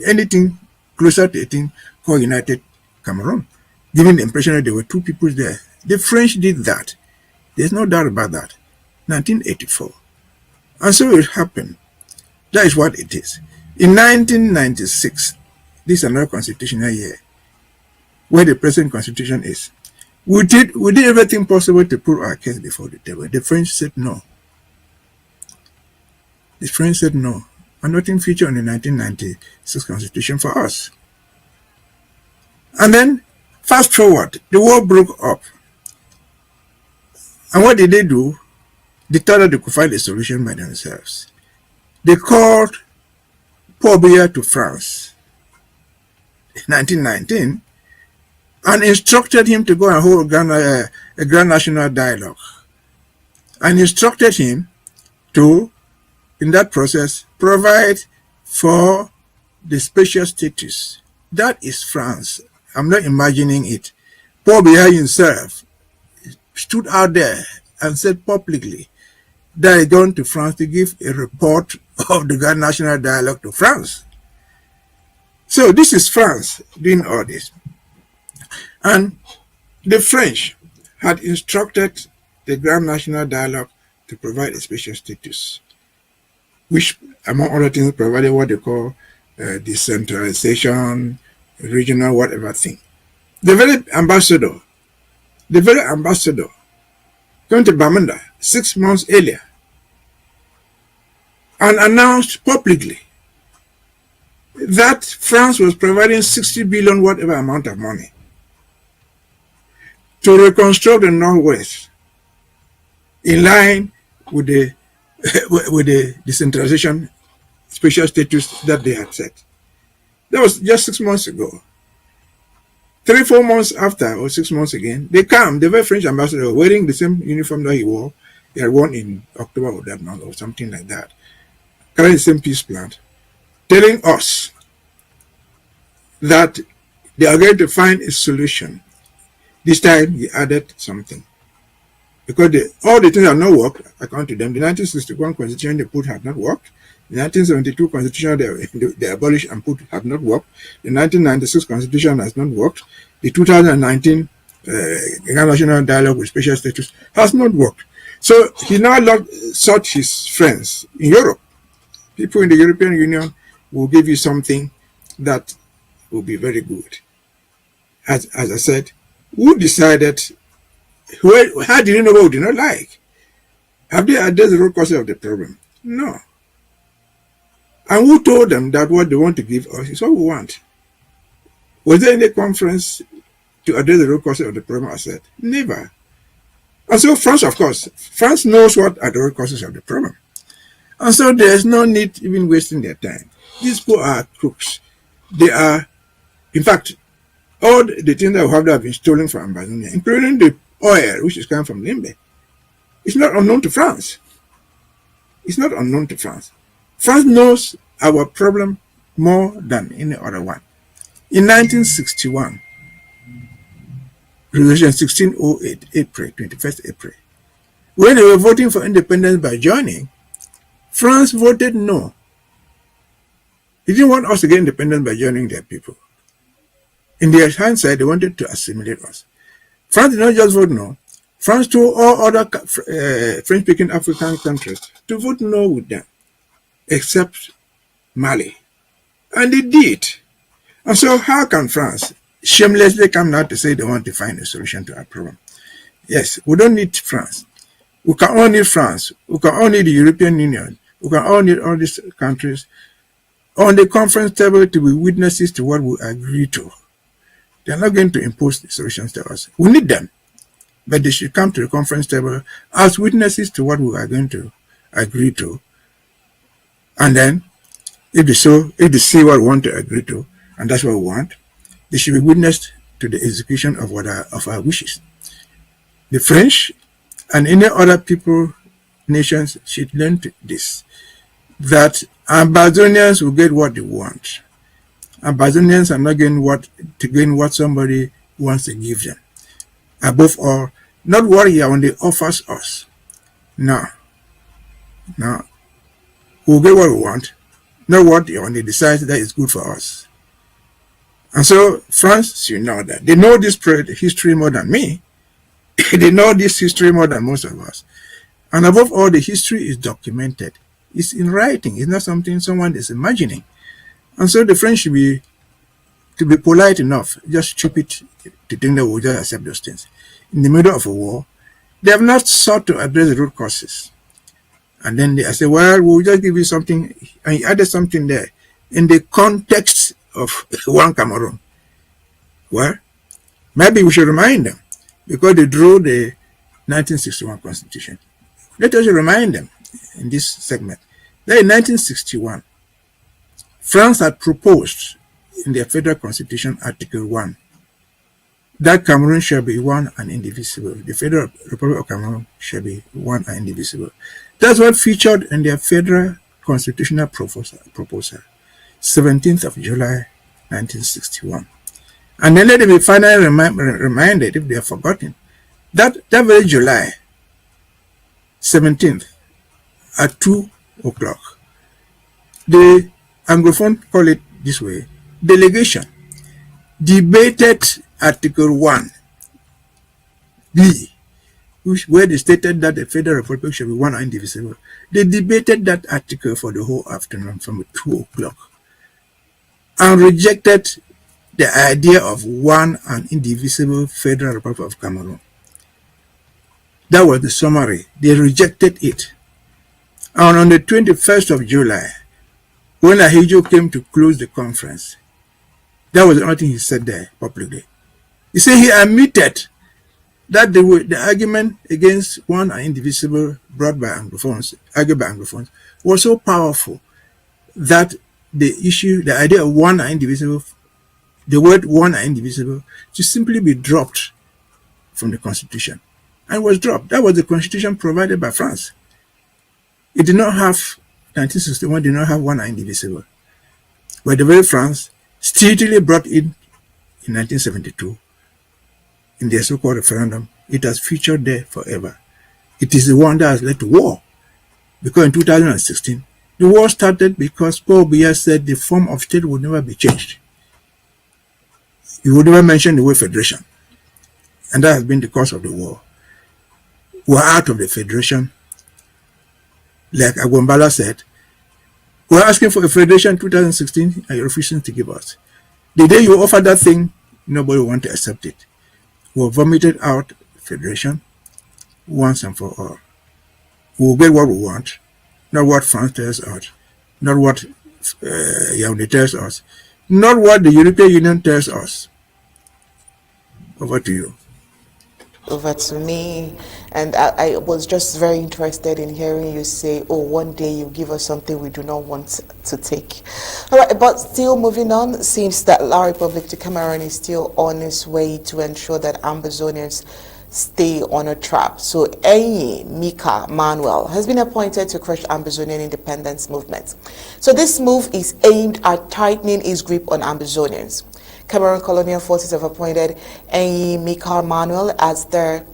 S3: anything closer to a thing called United Cameroon, giving the impression that there were 2 peoples there. The French did that. There's no doubt about that. 1984. And so it happened. That is what it is. In 1996, this is another constitutional year, where the present constitution is. We did everything possible to put our case before the table. The French said no. The French said no. And nothing featured in the 1996 constitution for us. And then, fast forward, the war broke up. And what did they do? They thought that they could find a solution by themselves. They called Paul Biya to France in 1919 and instructed him to go and hold a grand national dialogue. And instructed him to, in that process, provide for the special status. That is France. I'm not imagining it. Paul Biya himself stood out there and said publicly that he's going to France to give a report of the Grand National Dialogue to France. So this is France doing all this. And the French had instructed the Grand National Dialogue to provide a special status, which, among other things, provided what they call decentralization, regional, whatever thing. The very ambassador came to Bamenda 6 months earlier and announced publicly that France was providing 60 billion whatever amount of money to reconstruct the Northwest in line with the decentralization special status that they had set. That was just 6 months ago. 3-4 months after, or 6 months again, they come, the very French ambassador, wearing the same uniform that he wore. He had worn in October of that month or something like that, carrying the same peace plan, telling us that they are going to find a solution. This time he added something. Because all the things have not worked, according to them. The 1961 constitution they put had not worked. The 1972 constitution they abolished and put have not worked. The 1996 constitution has not worked. The 2019 National Dialogue with Special Status has not worked. So he now sought his friends in Europe. People in the European Union will give you something that will be very good. As I said, who decided, how did you know what we did not like? Have they addressed the root causes of the problem? No. And who told them that what they want to give us is what we want? Was there any conference to address the root causes of the problem? I said, never. And so France, of course, France knows what are the root causes of the problem. And so there's no need even wasting their time. These people are crooks. They are, in fact, all the things that we have been stolen from Ambazonia, including the oil, which is coming from Limbe, it's not unknown to France. It's not unknown to France. France knows our problem more than any other one. In 1961, Resolution 1608, April, 21st April, when they were voting for independence by joining, France voted no. They didn't want us to get independence by joining their people. In their hindsight, they wanted to assimilate us. France did not just vote no. France told all other French-speaking African countries to vote no with them, except Mali. And they did. And so how can France shamelessly come now to say they want to find a solution to our problem? Yes, we don't need France. We can all need France. We can all need the European Union. We can all need all these countries on the conference table to be witnesses to what we agree to. They are not going to impose the solutions to us. We need them. But they should come to the conference table as witnesses to what we are going to agree to. And then, if they see what we want to agree to, and that's what we want, they should be witness to the execution of our wishes. The French and any other people, nations should learn this, that Ambazonians will get what they want. Ambazonians are not going to gain what somebody wants to give them. Above all, not what he only offers us. No. We'll get what we want, not what he only decides that is good for us. And so France should know that. They know this history more than me. They know this history more than most of us. And above all, the history is documented. It's in writing. It's not something someone is imagining. And so the French should be, to be polite enough, just stupid to think that we'll just accept those things. In the middle of a war, they have not sought to address the root causes. And then they say, well, we'll just give you something, and he added something there in the context of one Cameroon. Well, maybe we should remind them, because they drew the 1961 Constitution. Let us remind them in this segment that in 1961, France had proposed in their federal constitution, Article 1, that Cameroon shall be one and indivisible. The Federal Republic of Cameroon shall be one and indivisible. That's what featured in their federal constitutional proposal, 17th of July, 1961. And then let them be finally reminded, if they have forgotten, that very July 17th at 2 o'clock, the Anglophone call it this way, delegation debated Article 1 B, where they stated that the Federal Republic should be one and indivisible. They debated that article for the whole afternoon from 2 o'clock and rejected the idea of one and indivisible Federal Republic of Cameroon. That was the summary. They rejected it. And on the 21st of July, when Ahijo came to close the conference, that was the only thing he said there publicly. He said he admitted that the argument against one and indivisible brought by Anglophones, argued by Anglophones, was so powerful that the idea of one and indivisible, the word one and indivisible, should simply be dropped from the Constitution. And was dropped. That was the Constitution provided by France. It did not have, 1961 did not have one and indivisible. But the very France steadily brought in 1972, in their so-called referendum. It has featured there forever. It is the one that has led to war. Because in 2016, the war started because Paul Biya said the form of state would never be changed. He would never mention the word federation. And that has been the cause of the war. We're out of the federation. Like Agwambala said, we're asking for a federation in 2016 and you're refusing to give us. The day you offer that thing, nobody will want to accept it. We'll vomit it out federation once and for all. We'll get what we want, not what France tells us, not what Yaoundé tells us, not what the European Union tells us. Over to you.
S1: Over to me. And I was just very interested in hearing you say, oh, one day you give us something we do not want to take. All right, but still moving on, it seems that La Republic de Cameroon is still on its way to ensure that Ambazonians stay on a track. So Enyi Mika Manuel has been appointed to crush Ambazonian independence movement. So this move is aimed at tightening its grip on Ambazonians. Cameroon Colonial forces have appointed Enyi Mika Manuel as their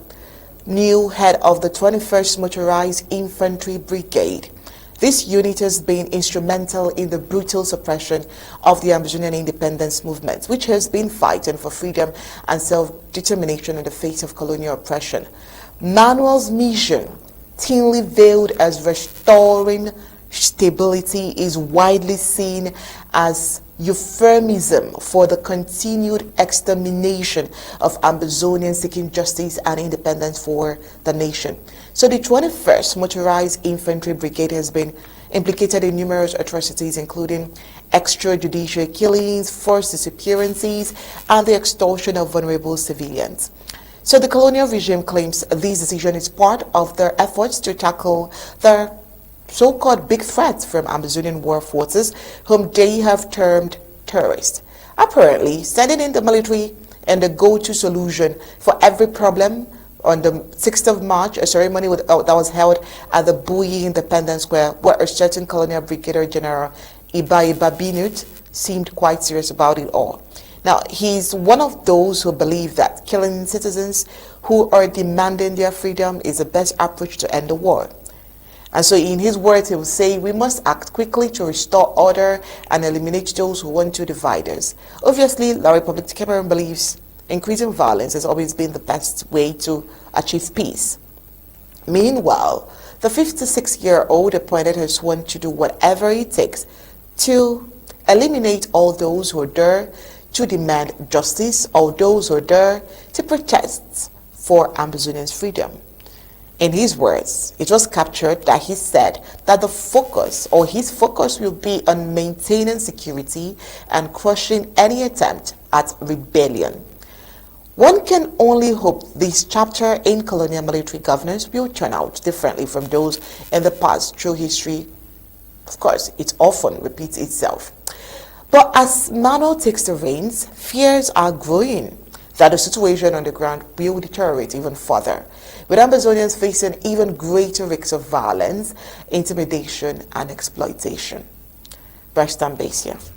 S1: new head of the 21st Motorized Infantry Brigade. This unit has been instrumental in the brutal suppression of the Ambazonian independence movement, which has been fighting for freedom and self-determination in the face of colonial oppression. Manuel's mission, thinly veiled as restoring stability, is widely seen as euphemism for the continued extermination of Ambazonians seeking justice and independence for the nation. So the 21st Motorized Infantry Brigade has been implicated in numerous atrocities, including extrajudicial killings, forced disappearances, and the extortion of vulnerable civilians. So the colonial regime claims this decision is part of their efforts to tackle the so-called big threats from Ambazonian war forces, whom they have termed terrorists. Apparently, sending in the military and the go-to solution for every problem. On the 6th of March, a ceremony that was held at the Buyi Independence Square, where a certain Colonial Brigadier General Iba Binut seemed quite serious about it all. Now, he's one of those who believe that killing citizens who are demanding their freedom is the best approach to end the war. And so in his words, he will say, we must act quickly to restore order and eliminate those who want to divide us. Obviously, La Republic of Cameroon believes increasing violence has always been the best way to achieve peace. Meanwhile, the 56-year-old appointed has sworn to do whatever it takes to eliminate all those who are there to demand justice, all those who are there to protest for Ambazonians' freedom. In his words, it was captured that he said that the focus, or his focus, will be on maintaining security and crushing any attempt at rebellion. One can only hope this chapter in colonial military governance will turn out differently from those in the past. Through history, of course, it often repeats itself. But as Manuel takes the reins, fears are growing that the situation on the ground will deteriorate even further, with Ambazonians facing even greater risks of violence, intimidation, and exploitation. President Mbeseha,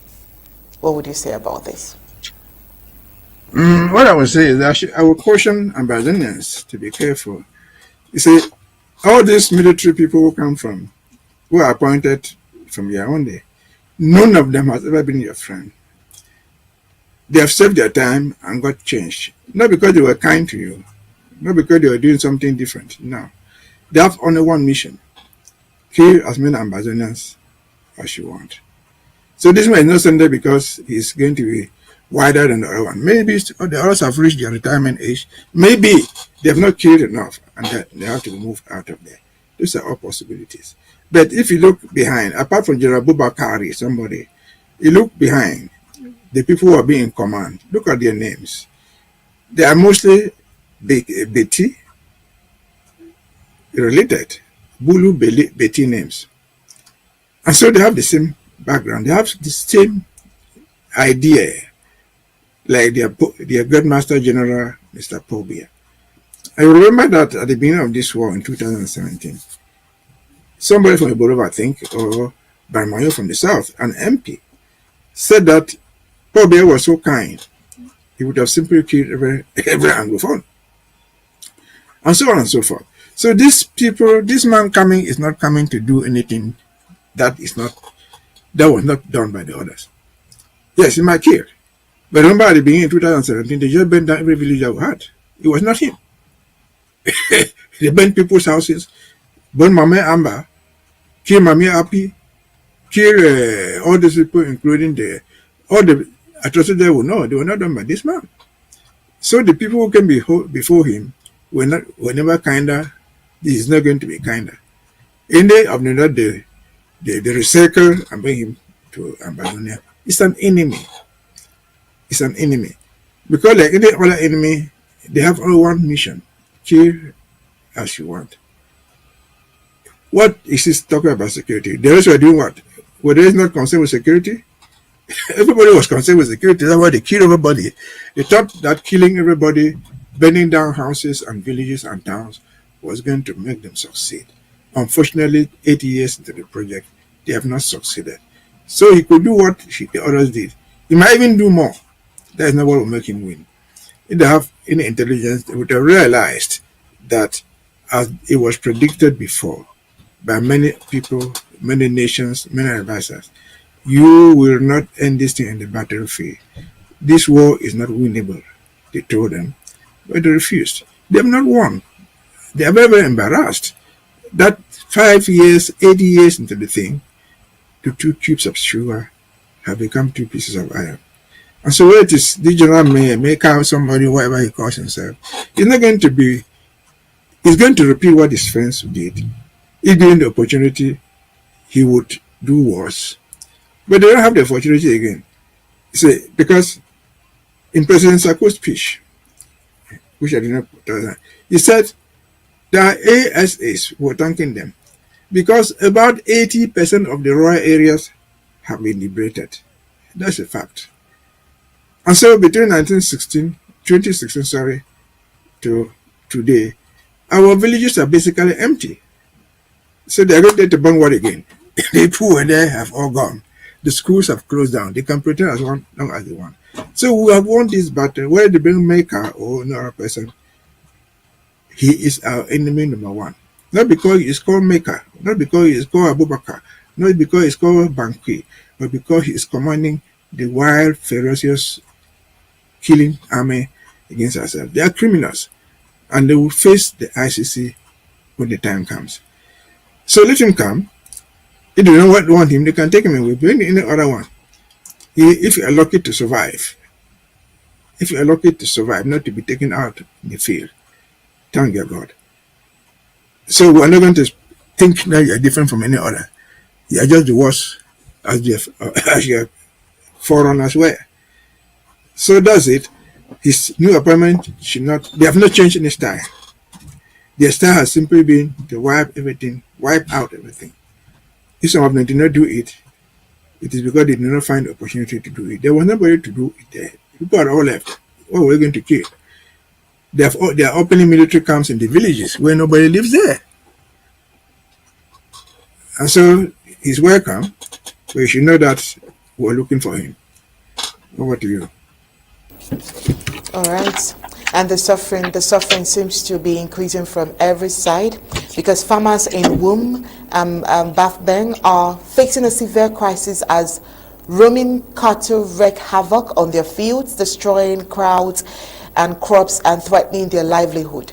S1: what would you say about this?
S3: What I would say is that I would caution Ambazonians to be careful. You see, all these military people who are appointed from Yaoundé, none of them has ever been your friend. They have served their time and got changed. Not because they were kind to you, not because they were doing something different. No. They have only one mission: kill as many Ambazonians as you want. So this man is not sent there because he's going to be wider than the other one. Maybe the others have reached their retirement age. Maybe they have not killed enough and that they have to move out of there. Those are all possibilities. But if you look behind, apart from General Bubakari, somebody, you look behind the people who are being in command, look at their names. They are mostly Beti related, Bulu Beti names. And so they have the same background. They have the same idea, like their Grandmaster General, Mr. Pobia. I remember that at the beginning of this war in 2017, somebody from Iborova, I think, or Barmayo from the south, an MP, said that Pobia was so kind, he would have simply killed every Anglophone. And so on and so forth. So these people, this man coming is not coming to do anything that was not done by the others. Yes, he might kill. But remember at the beginning of 2017, they just burned down every village that we had. It was not him. They burned people's houses, burned Mama Amba, killed Mami Api, killed all these people, including all the I trusted they would know they were not done by this man. So the people who came before him were never kinder. This is not going to be kinder. In the of the recycle and bring him to Ambazonia. It's an enemy. It's an enemy. Because like any other enemy, they have only one mission. Kill as you want. What is this talking about security? The rest were doing what? Were they not concerned with security? Everybody was concerned with security. That's why they killed everybody. They thought that killing everybody, burning down houses and villages and towns was going to make them succeed. Unfortunately, 80 years into the project, they have not succeeded. So he could do what the others did. He might even do more. That is not what will make him win. If they have any intelligence, they would have realized that, as it was predicted before by many people, many nations, many advisors, you will not end this thing in the battlefield. This war is not winnable, they told them, but they refused. They have not won. They are very, very embarrassed that 5 years, 80 years into the thing, the 2 cubes of sugar have become 2 pieces of iron. And so where it is, the general may make out somebody, whatever he calls himself, he's not going to be, he's going to repeat what his friends did. If given the opportunity, he would do worse. But they don't have the opportunity again. See, because in President Sako's speech, which I did not put down, he said that ASAs were thanking them because about 80% of the rural areas have been liberated. That's a fact. And so between 2016, to today, our villages are basically empty. So they're going to burn what again? The people who were there have all gone. The schools have closed down. They can pretend as long as they want. So we have won this battle. Whether the bring maker or another person, he is our enemy number one. Not because he is called Maker, not because he is called Abubakar, not because he is called Banqui, but because he is commanding the wild, ferocious, killing army against ourselves. They are criminals, and they will face the ICC when the time comes. So let him come. If they don't want him, they can take him away. Bring any other one. If you are lucky to survive, not to be taken out in the field, thank your God. So we are not going to think that you are different from any other. You are just the worst as your forerunners were. So that's it. His new appointment should not, they have not changed any style. Their style has simply been to wipe out everything. If some of them did not do it, it is because they did not find the opportunity to do it. There was nobody to do it there. People are all left. What were we going to kill? They are opening military camps in the villages where nobody lives there. And so he's welcome, but you should know that we're looking for him. Over to you.
S1: All right. And the suffering seems to be increasing from every side because farmers in Wom and Bafbeng are facing a severe crisis as roaming cattle wreak havoc on their fields, destroying crowds and crops and threatening their livelihood.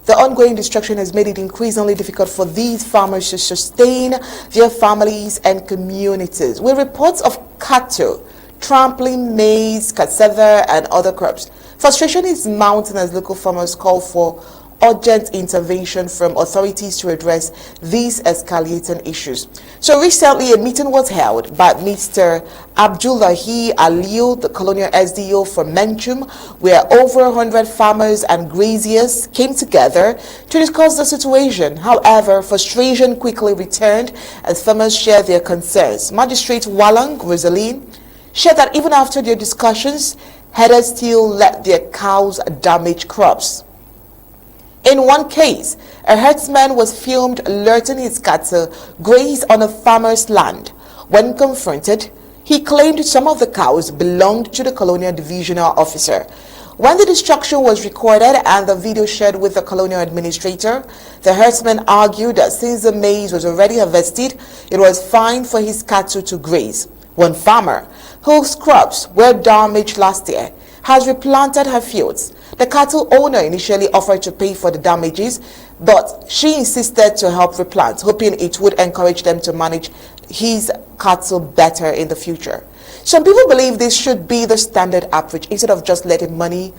S1: The ongoing destruction has made it increasingly difficult for these farmers to sustain their families and communities, with reports of cattle trampling maize, cassava, and other crops. Frustration is mounting as local farmers call for urgent intervention from authorities to address these escalating issues. So recently, a meeting was held by Mr. Abdullahi Aliu, the Colonial SDO from Menchum, where over 100 farmers and graziers came together to discuss the situation. However, frustration quickly returned as farmers shared their concerns. Magistrate Walang Rosaline shared that even after their discussions, herders still let their cows damage crops. In one case, a herdsman was filmed letting his cattle graze on a farmer's land. When confronted, he claimed some of the cows belonged to the Colonial Divisional Officer. When the destruction was recorded and the video shared with the Colonial Administrator, the herdsman argued that since the maize was already harvested, it was fine for his cattle to graze. One farmer, whose crops were damaged last year, has replanted her fields. The cattle owner initially offered to pay for the damages, but she insisted to help replant, hoping it would encourage them to manage his cattle better in the future. Some people believe this should be the standard approach instead of just letting money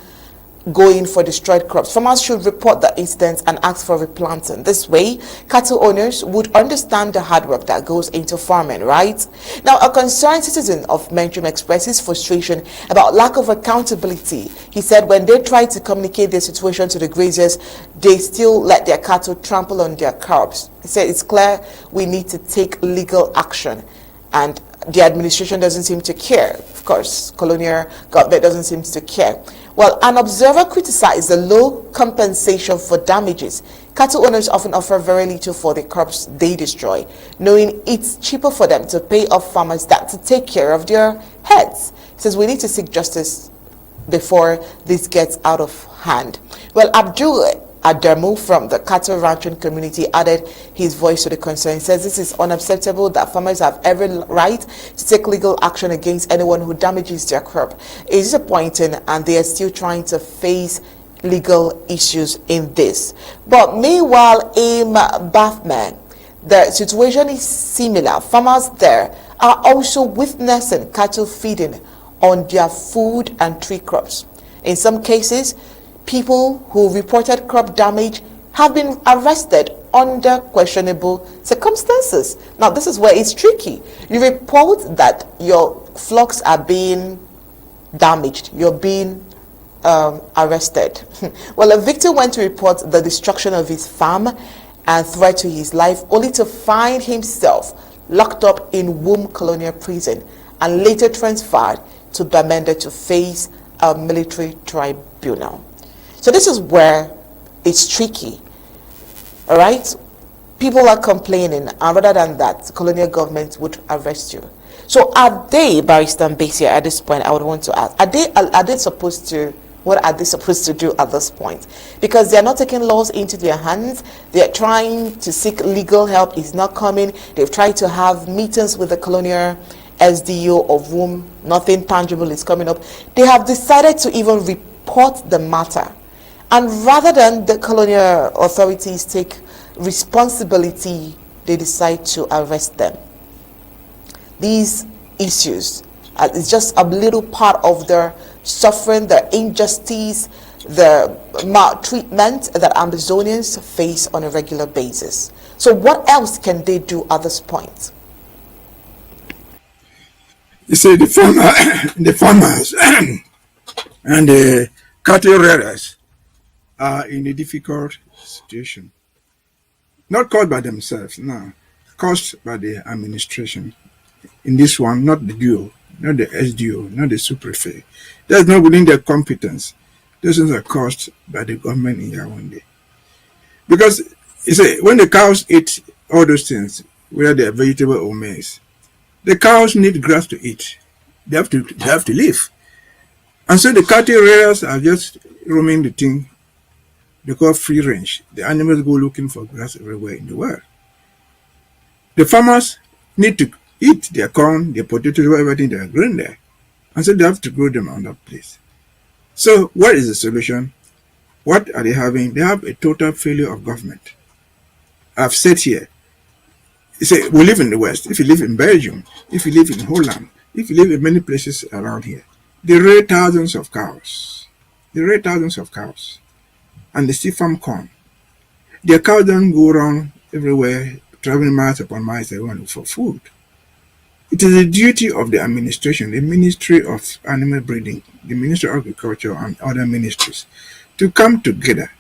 S1: go in for destroyed crops. Farmers should report the incidents and ask for replanting. This way, cattle owners would understand the hard work that goes into farming, right? Now, a concerned citizen of Menchum expresses frustration about lack of accountability. He said when they try to communicate their situation to the graziers, they still let their cattle trample on their crops. He said it's clear we need to take legal action, and the administration doesn't seem to care. Of course, colonial government doesn't seem to care. Well, an observer criticized the low compensation for damages. Cattle owners often offer very little for the crops they destroy, knowing it's cheaper for them to pay off farmers than to take care of their heads. He says we need to seek justice before this gets out of hand. Well, Abdul Adamu from the cattle ranching community added his voice to the concern. He says this is unacceptable, that farmers have every right to take legal action against anyone who damages their crop. It's disappointing, and they are still trying to face legal issues in this. But meanwhile, in Bathman, the situation is similar. Farmers there are also witnessing cattle feeding on their food and tree crops. In some cases, people who reported crop damage have been arrested under questionable circumstances. Now, this is where it's tricky. You report that your flocks are being damaged, you're being arrested. Well, a victim went to report the destruction of his farm and threat to his life, only to find himself locked up in Womb Colonial Prison and later transferred to Bamenda to face a military tribunal. So this is where it's tricky. All right, people are complaining, and rather than that, colonial government would arrest you. So are they, Barrister Mbeseha, at this point? I would want to ask: are they supposed to? What are they supposed to do at this point? Because they are not taking laws into their hands. They are trying to seek legal help. It's not coming. They've tried to have meetings with the colonial SDO of whom nothing tangible is coming up. They have decided to even report the matter. And rather than the colonial authorities take responsibility, they decide to arrest them. These issues is just a little part of their suffering, the injustice, the maltreatment that Ambazonians face on a regular basis. So what else can they do at this point?
S3: You see, the farmers and the cattle rearers are in a difficult situation. Not caused by themselves, no. Caused by the administration. In this one, not the DO, not the SDO, not the superfect. That's not within their competence. Those things are caused by the government in Yaoundé. Because, you see, when the cows eat all those things, whether they are vegetable or maize, the cows need grass to eat. They have to live. And so the cattle rearers are just roaming the thing. They call free range. The animals go looking for grass everywhere in the world. The farmers need to eat their corn, their potatoes, everything they are growing there. And so they have to grow them on that place. So what is the solution? What are they having? They have a total failure of government. I've said here, you say, we live in the West. If you live in Belgium, if you live in Holland, if you live in many places around here, they rear thousands of cows. And they still farm corn. Their cows don't go around everywhere, traveling miles upon miles for food. It is the duty of the administration, the Ministry of Animal Breeding, the Ministry of Agriculture, and other ministries to come together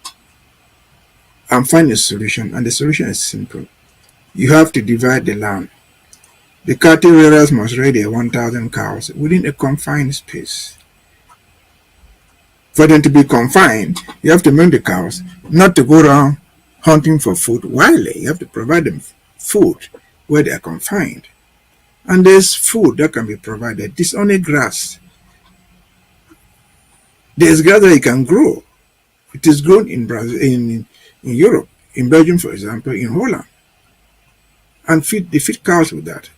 S3: and find a solution. And the solution is simple. You have to divide the land. The cattle rearers must rear their 1,000 cows within a confined space. For them to be confined, you have to make the cows not to go around hunting for food wildly. You have to provide them food where they are confined. And there's food that can be provided. This only grass. There's grass that you can grow. It is grown in Brazil, in Europe, in Belgium, for example, in Holland. And they feed cows with that.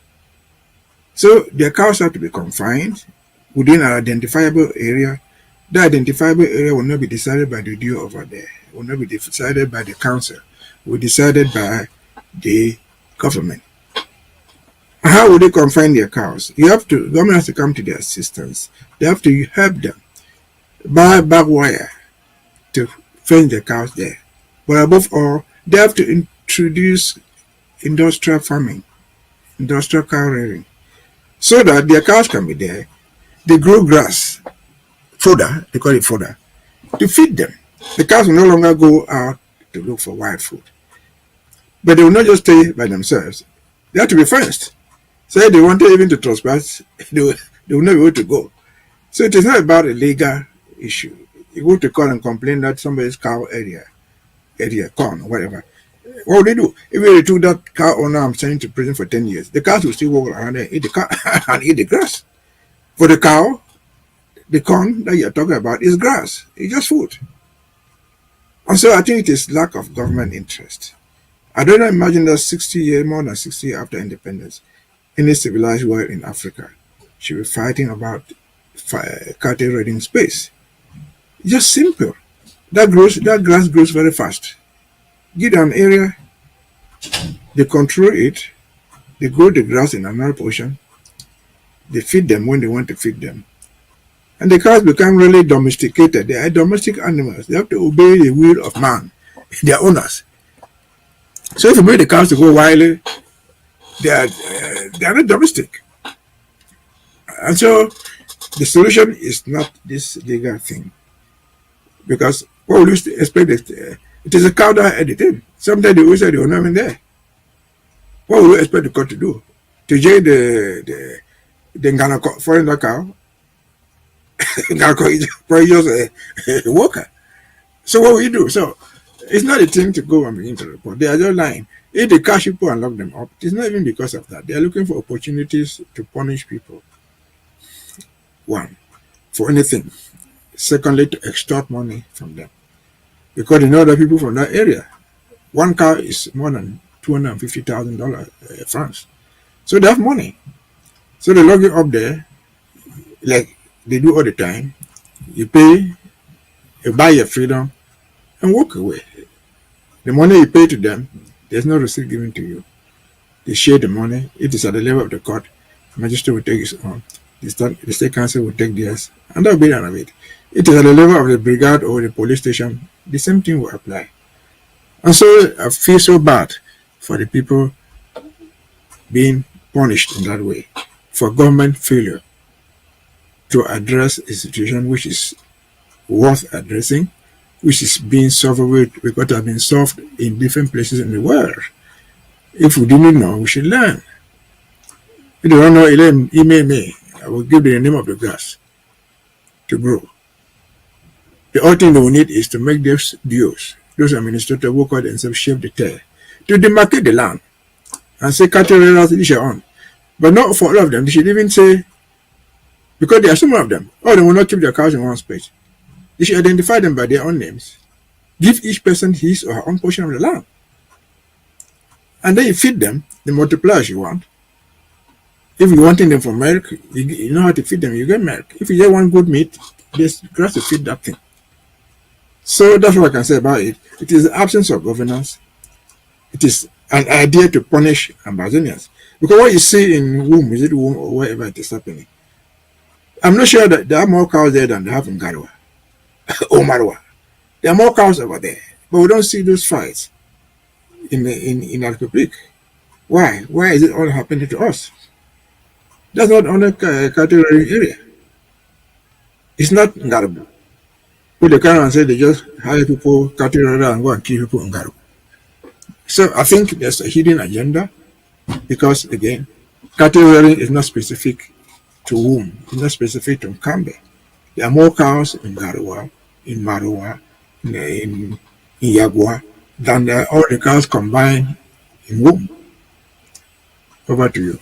S3: So their cows have to be confined within an identifiable area. The identifiable area will not be decided by the DO over there. It will not be decided by the council. It will be decided by the government. How would they confine their cows? Government has to come to their assistance. They have to help them buy barbed wire to fence their cows there. But above all, they have to introduce industrial farming, industrial cow rearing, so that their cows can be there. They grow grass, fodder, they call it fodder, to feed them. The cows will no longer go out to look for wild food. But they will not just stay by themselves. They have to be fenced. So if they wanted even to trespass, they will not be able to go. So it is not about a legal issue. You go to court and complain that somebody's cow area corn, whatever. What would they do? If they took that cow owner I'm sending to prison for 10 years, the cows will still walk around there, eat the cow and eat the grass. For the cow, the corn that you're talking about is grass. It's just food. And so I think it is lack of government interest. I don't imagine that more than 60 years after independence, any civilized world in Africa should be fighting about cattle raiding space. Just simple. That grass grows very fast. Give them an area, they control it, they grow the grass in another portion, they feed them when they want to feed them. And the cows become really domesticated. They are domestic animals. They have to obey the will of man, their owners. So if you make the cows to go wildly, they are not domestic. And so the solution is not this legal thing. Because what would you expect? It is a cow that had it in. Sometimes they always say they were not even there. What would you expect the court to do? To jail the Nganako foreigner cow? Nganako is probably just a worker. So what will you do? So it's not a thing to go and begin to report. They are just lying. If they catch people and lock them up, it's not even because of that. They are looking for opportunities to punish people. One, for anything. Secondly, to extort money from them. Because they know that people from that area, one cow is more than $250,000 francs. So they have money. So they lock you up there, like they do all the time. You pay, you buy your freedom, and walk away. The money you pay to them, there's no receipt given to you. They share the money. It is at the level of the court. The magistrate will take his own. The state council will take theirs, and that will be the end of it. It is at the level of the brigade or the police station. The same thing will apply. And so I feel so bad for the people being punished in that way, for government failure to address a situation which is worth addressing, which is being solved because it has been solved in different places in the world. If we didn't know, we should learn. If you don't know, email me. I will give you the name of the grass to grow. The only thing that we need is to make those deals. Those administrators work out themselves, shape the tail, to demarcate the land and say cattle raiders, this your own. But not for all of them. They should even say, because there are some of them, they will not keep their cows in one space. They should identify them by their own names. Give each person his or her own portion of the land. And then you feed them, the multipliers you want. If you're wanting them for milk, you know how to feed them, you get milk. If you just want good meat, there's grass to feed that thing. So that's what I can say about it. It is the absence of governance. It is an idea to punish Ambazonians. Because what you see in Womb, is it Womb or wherever it is happening, I'm not sure that there are more cows there than they have in Garwa or Marwa. There are more cows over there. But we don't see those fights in our Republic. Why? Why is it all happening to us? That's not on a cattle area. It's not Ngarabu. But they come and say they just hire people, cattle and go and kill people in Ngarabu. So I think there's a hidden agenda because, again, cattle rearing is not specific to whom. It's not specific to Kambe. There are more cows in Garwa, in Marwa, in Yagua than all the cows combined in womb. Over to you.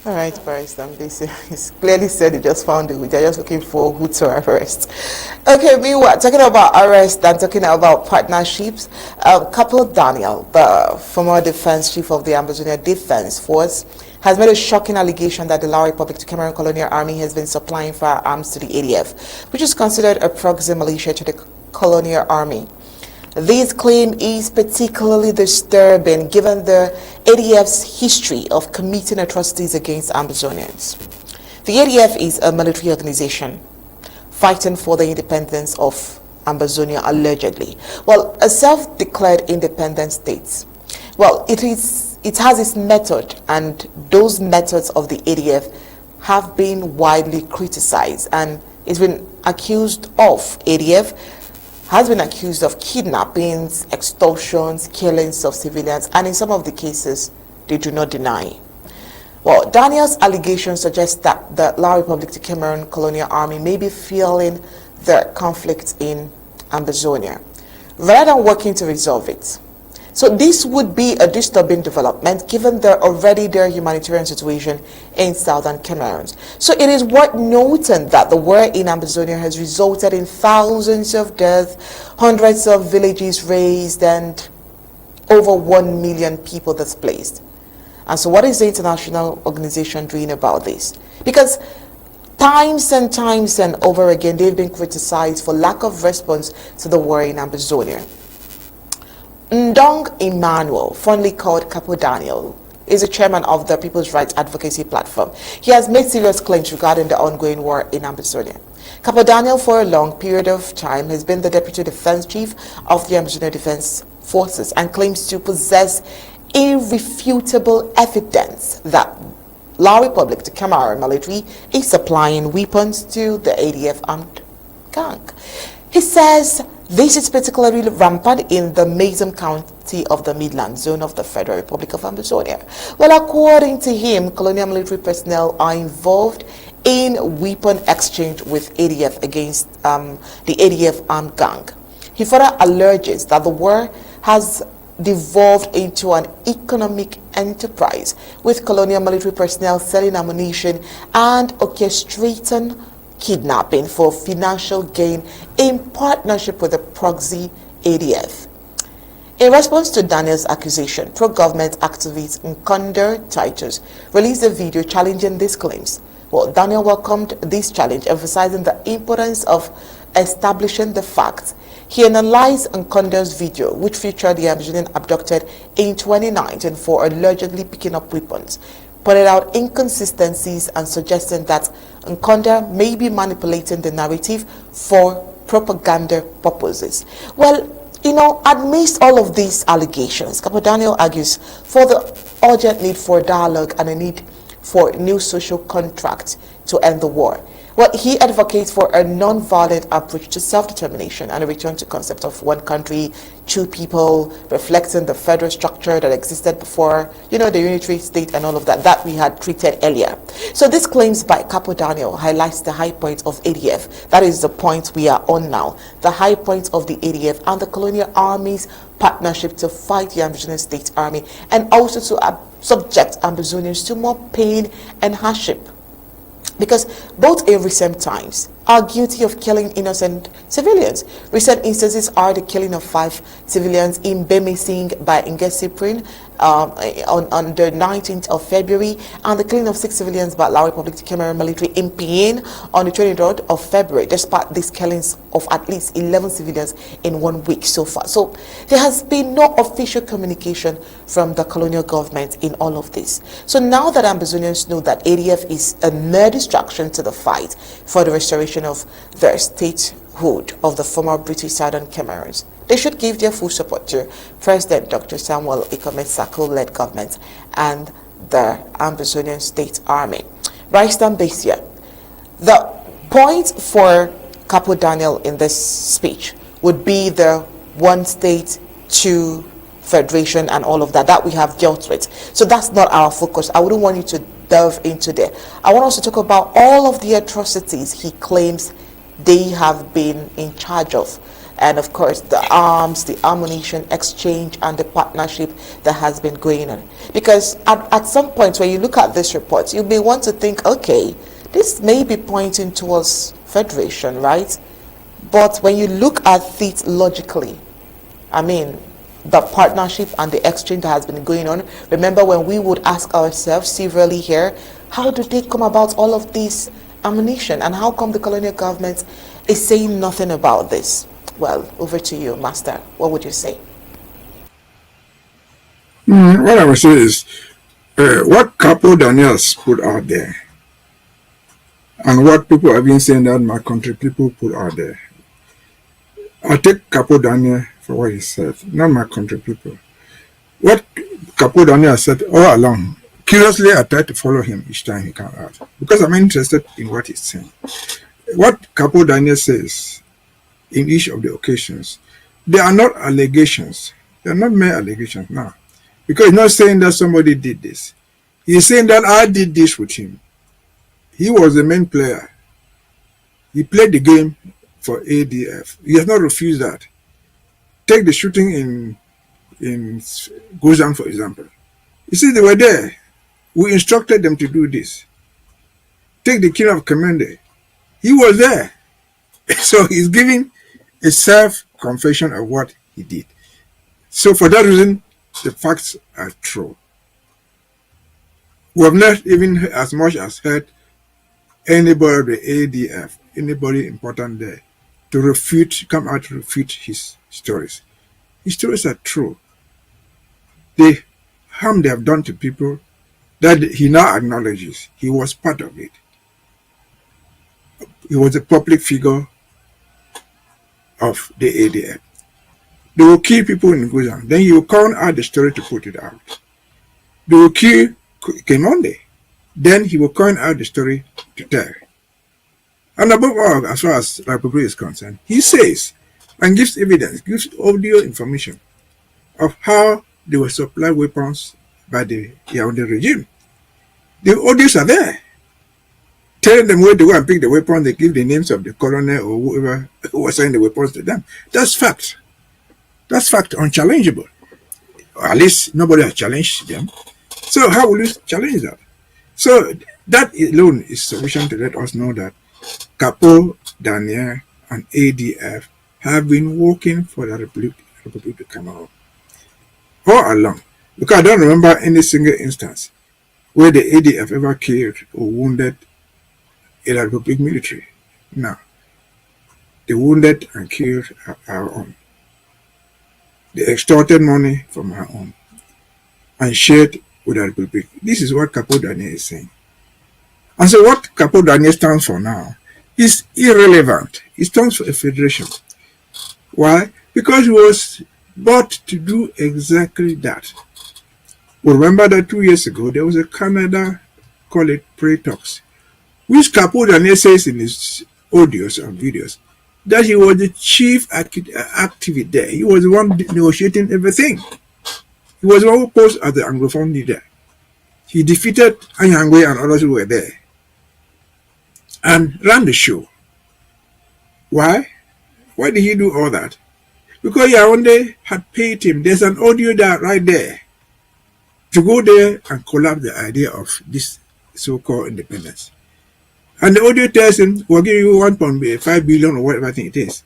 S1: All right, Barrister Mbeseha. He's clearly said he just found it. They're just looking for who to arrest. Okay, meanwhile, talking about arrest and talking about partnerships, CAPO Daniel, the former defense chief of the Ambazonian Defense Force, has made a shocking allegation that the Lao Republic to Cameroon Colonial Army has been supplying firearms to the ADF, which is considered a proxy militia to the Colonial Army. This claim is particularly disturbing given the ADF's history of committing atrocities against Ambazonians. The ADF is a military organization fighting for the independence of Ambazonia, allegedly. Well, a self-declared independent state. Well, it has its method, and those methods of the ADF have been widely criticized, and it's been accused of, ADF has been accused of kidnappings, extortions, killings of civilians, and in some of the cases, they do not deny. Well, Daniel's allegations suggest that the La République du Cameroon Colonial Army may be fueling the conflict in Ambazonia, rather than working to resolve it. So this would be a disturbing development given their humanitarian situation in southern Cameroon. So it is worth noting that the war in Ambazonia has resulted in thousands of deaths, hundreds of villages razed, and over 1 million people displaced. And so what is the international organization doing about this? Because times and times and over again, they've been criticized for lack of response to the war in Ambazonia. Ndong Emmanuel, fondly called CAPO Daniel, is the chairman of the People's Rights Advocacy Platform. He has made serious claims regarding the ongoing war in Ambazonia. CAPO Daniel, for a long period of time, has been the Deputy Defense Chief of the Ambazonian Defense Forces and claims to possess irrefutable evidence that La République du Cameroon military is supplying weapons to the ADF armed gang. He says this is particularly rampant in the Mazam County of the Midland Zone of the Federal Republic of Ambazonia. Well, according to him, colonial military personnel are involved in weapon exchange with ADF against the ADF armed gang. He further alleges that the war has devolved into an economic enterprise, with colonial military personnel selling ammunition and orchestrating kidnapping for financial gain in partnership with the proxy ADF. In response to Daniel's accusation, pro-government activist Nkonder Titus released a video challenging these claims. Well, Daniel welcomed this challenge, emphasizing the importance of establishing the facts. He analyzed Nkonder's video, which featured the Ambazonian abducted in 2019 for allegedly picking up weapons, pointed out inconsistencies and suggesting that Nkonder may be manipulating the narrative for propaganda purposes. Well, amidst all of these allegations, CAPO Daniel argues for the urgent need for dialogue and a need for new social contract to end the war. Well, he advocates for a non-violent approach to self-determination and a return to concept of one country, two people, reflecting the federal structure that existed before, the unitary state and all of that we had treated earlier. So these claims by CAPO Daniel highlights the high point of ADF. That is the point we are on now. The high point of the ADF and the colonial army's partnership to fight the Ambazonian State Army, and also to subject Ambazonians to more pain and hardship. Because both in recent times are guilty of killing innocent civilians. Recent instances are the killing of 5 civilians in Mbeseha by Mbeseha on the 19th of February, and the killing of 6 civilians by La République du Cameroon military in Pien on the 23rd of February, despite these killings of at least 11 civilians in 1 week so far. So there has been no official communication from the colonial government in all of this. So now that Ambazonians know that ADF is a mere distraction to the fight for the restoration of their statehood of the former British Southern Cameroons, they should give their full support to President Dr. Sako-led government and the Ambazonian State Army. Barrister Mbeseha, the point for CAPO Daniel in this speech would be the one state, two federation and all of that we have dealt with. So that's not our focus. I wouldn't want you to delve into there. I want us to talk about all of the atrocities he claims they have been in charge of. And of course, the arms, the ammunition exchange, and the partnership that has been going on. Because at some point, when you look at this report, you may want to think, okay, this may be pointing towards federation, right? But when you look at it logically, the partnership and the exchange that has been going on, remember when we would ask ourselves severally here, how do they come about all of this ammunition? And how come the colonial government is saying nothing about this? Well, over to you, Master. What would you say?
S3: What I would say is what CAPO Daniels put out there and what people have been saying that my country people put out there. I take CAPO Daniel for what he said, not my country people. What CAPO Daniel said all along, curiously I try to follow him each time he comes out because I'm interested in what he's saying. What CAPO Daniel says in each of the occasions, they are not allegations. They are not mere allegations now. Because he's not saying that somebody did this. He's saying that I did this with him. He was the main player. He played the game for ADF. He has not refused that. Take the shooting in Gozan, for example. You see, they were there. We instructed them to do this. Take the king of Kamende. He was there. So he's giving a self-confession of what he did. So for that reason, the facts are true. We have not even as much as heard anybody of the ADF, anybody important there, to come out to refute his stories. His stories are true. The harm they have done to people that he now acknowledges, he was part of it. He was a public figure of the ADF. They will kill people in Guzan. Then you will count out the story to put it out. They will kill Kemonde. Then he will count out the story to tell. And above all, as far as Republic is concerned, he says and gives evidence, gives audio information of how they were supplied weapons by the Yaoundé regime. The audios are there. Telling them where they go and pick the weapons, they give the names of the colonel or whoever who was selling the weapons to them. That's fact. That's fact, unchallengeable. Or at least nobody has challenged them. So how will you challenge that? So that alone is sufficient to let us know that CAPO, Daniel, and ADF have been working for the Republic of Cameroon all along. Because I don't remember any single instance where the ADF ever killed or wounded a Republic military. No. They wounded and killed our own. They extorted money from our own and shared with the Republic. This is what CAPO Daniel is saying. And so what CAPO Daniel stands for now is irrelevant. It stands for a federation. Why? Because he was bought to do exactly that. We remember that 2 years ago, there was a Canada, call it Pray Talks, which CAPO Daniel says in his audios and videos that he was the chief activist there. He was the one negotiating everything. He was the one who posed as the Anglophone leader. He defeated Anyangwe and others who were there and ran the show. Why? Why did he do all that? Because Yaoundé had paid him. There's an audio that right there to go there and collapse the idea of this so-called independence. And the audio tells him, we'll give you 1.5 billion or whatever thing it is.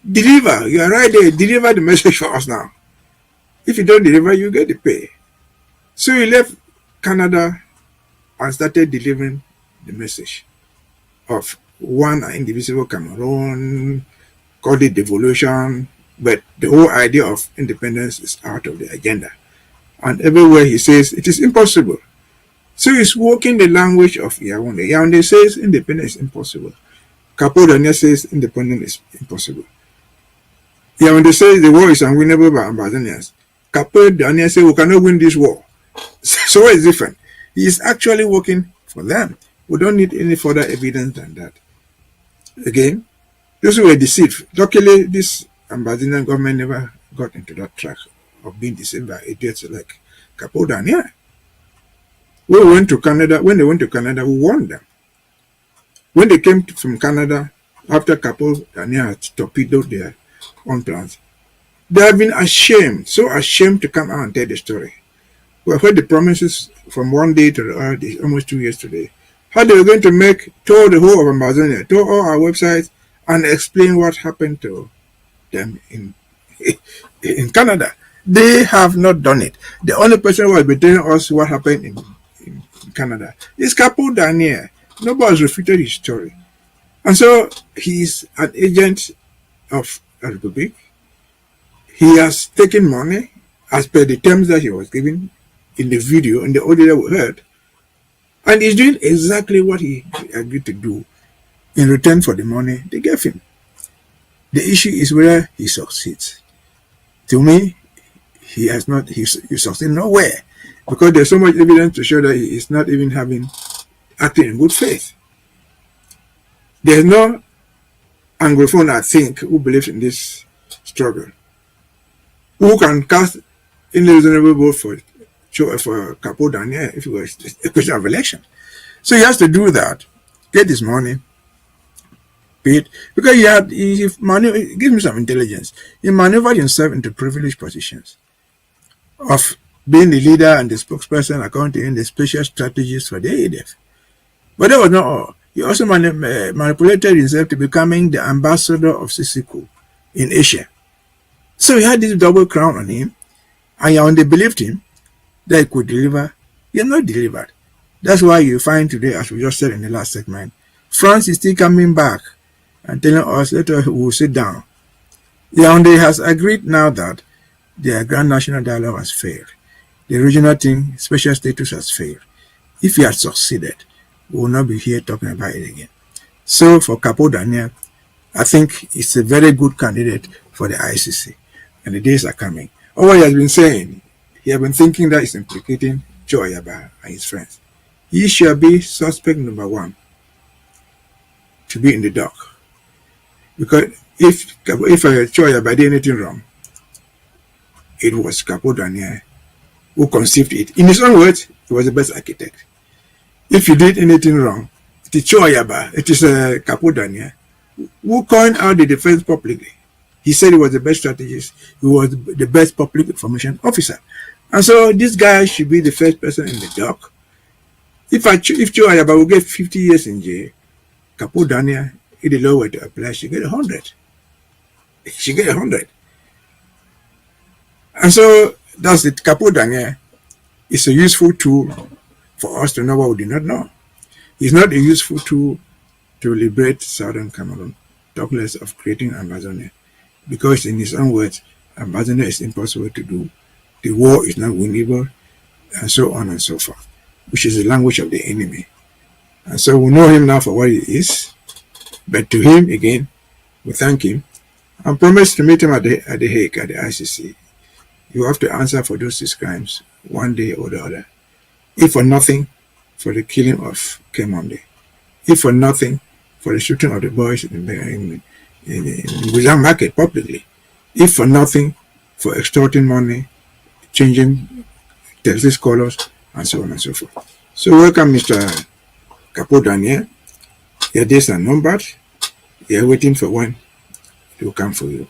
S3: Deliver. You are right there. Deliver the message for us now. If you don't deliver, you get the pay. So he left Canada and started delivering the message of one indivisible Cameroon, called it devolution, but the whole idea of independence is out of the agenda. And everywhere he says it is impossible. So he's walking the language of Yaoundé. Yaoundé says independence is impossible. CAPO Daniel says independence is impossible. Yaoundé says the war is unwinnable by Ambazonians. CAPO Daniel says we cannot win this war. So what is different? He is actually working for them. We don't need any further evidence than that. Again, those who were deceived. Luckily, this Ambazonian government never got into that track of being deceived by idiots like CAPO Daniel. When they went to Canada, we warned them. When they came from Canada, after CAPO Daniel had torpedoed their own plans, they have been ashamed, so ashamed to come out and tell the story. We have heard the promises from one day to the other, almost 2 years today, how they were going to tour the whole of Amazonia, tour all our websites, and explain what happened to them in Canada. They have not done it. The only person who has been telling us what happened in Canada is CAPO Daniel. Nobody has refuted his story. And so he is an agent of Republic. He has taken money as per the terms that he was given in the video, in the audio that we heard, and he's doing exactly what he agreed to do in return for the money they gave him. The issue is whether he succeeds. To me, he succeeds nowhere, because there's so much evidence to show that he is not even acting in good faith. There's no Anglophone, I think, who believes in this struggle, who can cast in reasonable vote for CAPO Daniel if it was a question of election. So he has to do that, get his money, pay it, because he gives me some intelligence. He maneuvered himself into privileged positions of being the leader and the spokesperson, according to him, the special strategist for the ADF. But that was not all. He also manipulated himself to becoming the ambassador of Sako in Asia. So he had this double crown on him, and when they believed him that he could deliver, he had not delivered. That's why you find today, as we just said in the last segment, France is still coming back and telling us that we will sit down. Yaoundé has agreed now that their Grand National Dialogue has failed. The regional thing, special status, has failed. If he had succeeded, we will not be here talking about it again. So for CAPO Daniel, I think it's a very good candidate for the ICC, and the days are coming. All what he has been saying, he has been thinking that it's implicating Joe Ayaba and his friends. He shall be suspect number one to be in the dock, because if Joe Ayaba did anything wrong, it was CAPO Daniel who conceived it. In his own words, he was the best architect. If you did anything wrong, it is Joe Ayaba, it is CAPO Daniel who coined out the defense publicly. He said he was the best strategist, he was the best public information officer. And so this guy should be the first person in the dock. If Joe Ayaba will get 50 years in jail, CAPO Daniel, if the law were to apply, she get 100. She get 100. And so that's it. CAPO Daniel is a useful tool for us to know what we did not know. It's not a useful tool to liberate southern Cameroon, talk less of creating Ambazonia, because in his own words, Ambazonia is impossible to do. The war is not winnable, and so on and so forth, which is the language of the enemy. And so we know him now for what he is, but to him, again, we thank him and promise to meet him at the Hague, at the ICC. You have to answer for those 6 crimes one day or the other. If for nothing, for the killing of Kemonde. If for nothing, for the shooting of the boys in the Wizard Market publicly. If for nothing, for extorting money, changing Texas colors, and so on and so forth. So welcome, Mr. CAPO Daniel. Your days are numbered. You're waiting for when it will come for you.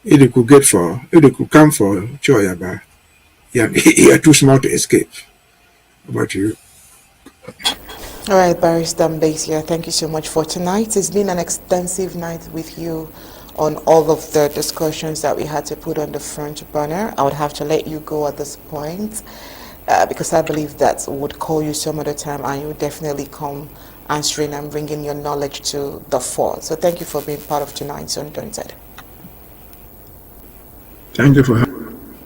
S3: If they could come for Joe Ayaba, you are too small to escape. About you.
S1: All right, Barrister Mbeseha, thank you so much for tonight. It's been an extensive night with you on all of the discussions that we had to put on the front burner. I would have to let you go at this point because I believe that would call you some other time, and you would definitely come answering and bringing your knowledge to the fore. So thank you for being part of tonight's Undaunted.
S3: Thank you for having me.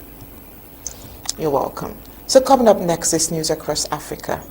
S1: You're welcome. So coming up next is News Across Africa.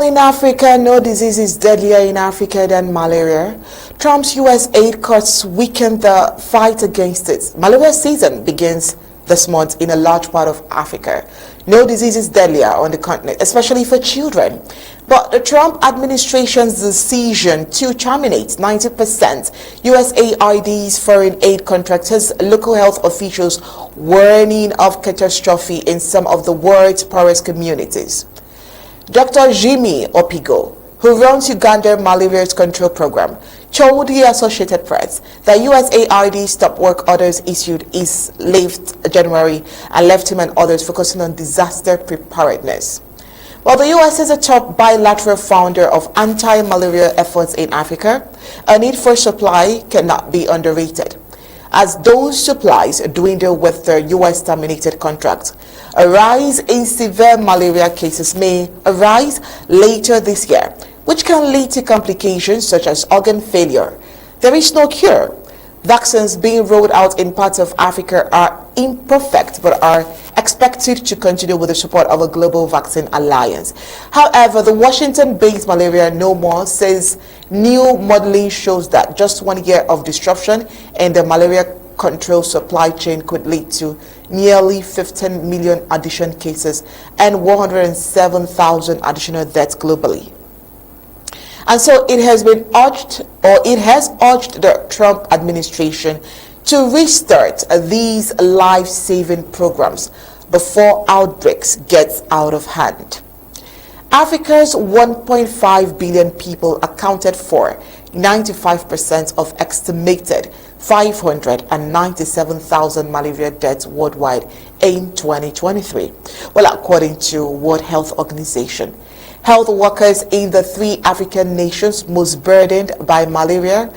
S1: In Africa, no disease is deadlier in Africa than malaria. Trump's U.S. aid cuts weaken the fight against it. Malaria season begins this month in a large part of Africa. No disease is deadlier on the continent, especially for children. But the Trump administration's decision to terminate 90% USAID's foreign aid contracts has local health officials warning of catastrophe in some of the world's poorest communities. Dr. Jimmy Opigo, who runs Uganda Malaria Control Program, told the Associated Press that USAID stop work orders issued is late January and left him and others focusing on disaster preparedness. While the U.S. is a top bilateral founder of anti-malaria efforts in Africa, a need for supply cannot be underrated, as those supplies dwindle with the U.S. terminated contract. A rise in severe malaria cases may arise later this year, which can lead to complications such as organ failure. There is no cure. Vaccines being rolled out in parts of Africa are imperfect but are expected to continue with the support of a global vaccine alliance. However, the Washington-based Malaria No More says new modeling shows that just 1 year of disruption in the malaria control supply chain could lead to nearly 15 million additional cases and 107,000 additional deaths globally. And so it has urged the Trump administration to restart these life-saving programs before outbreaks get out of hand. Africa's 1.5 billion people accounted for 95% of estimated 597,000 malaria deaths worldwide in 2023, well, according to World Health Organization. Health workers in the 3 African nations most burdened by malaria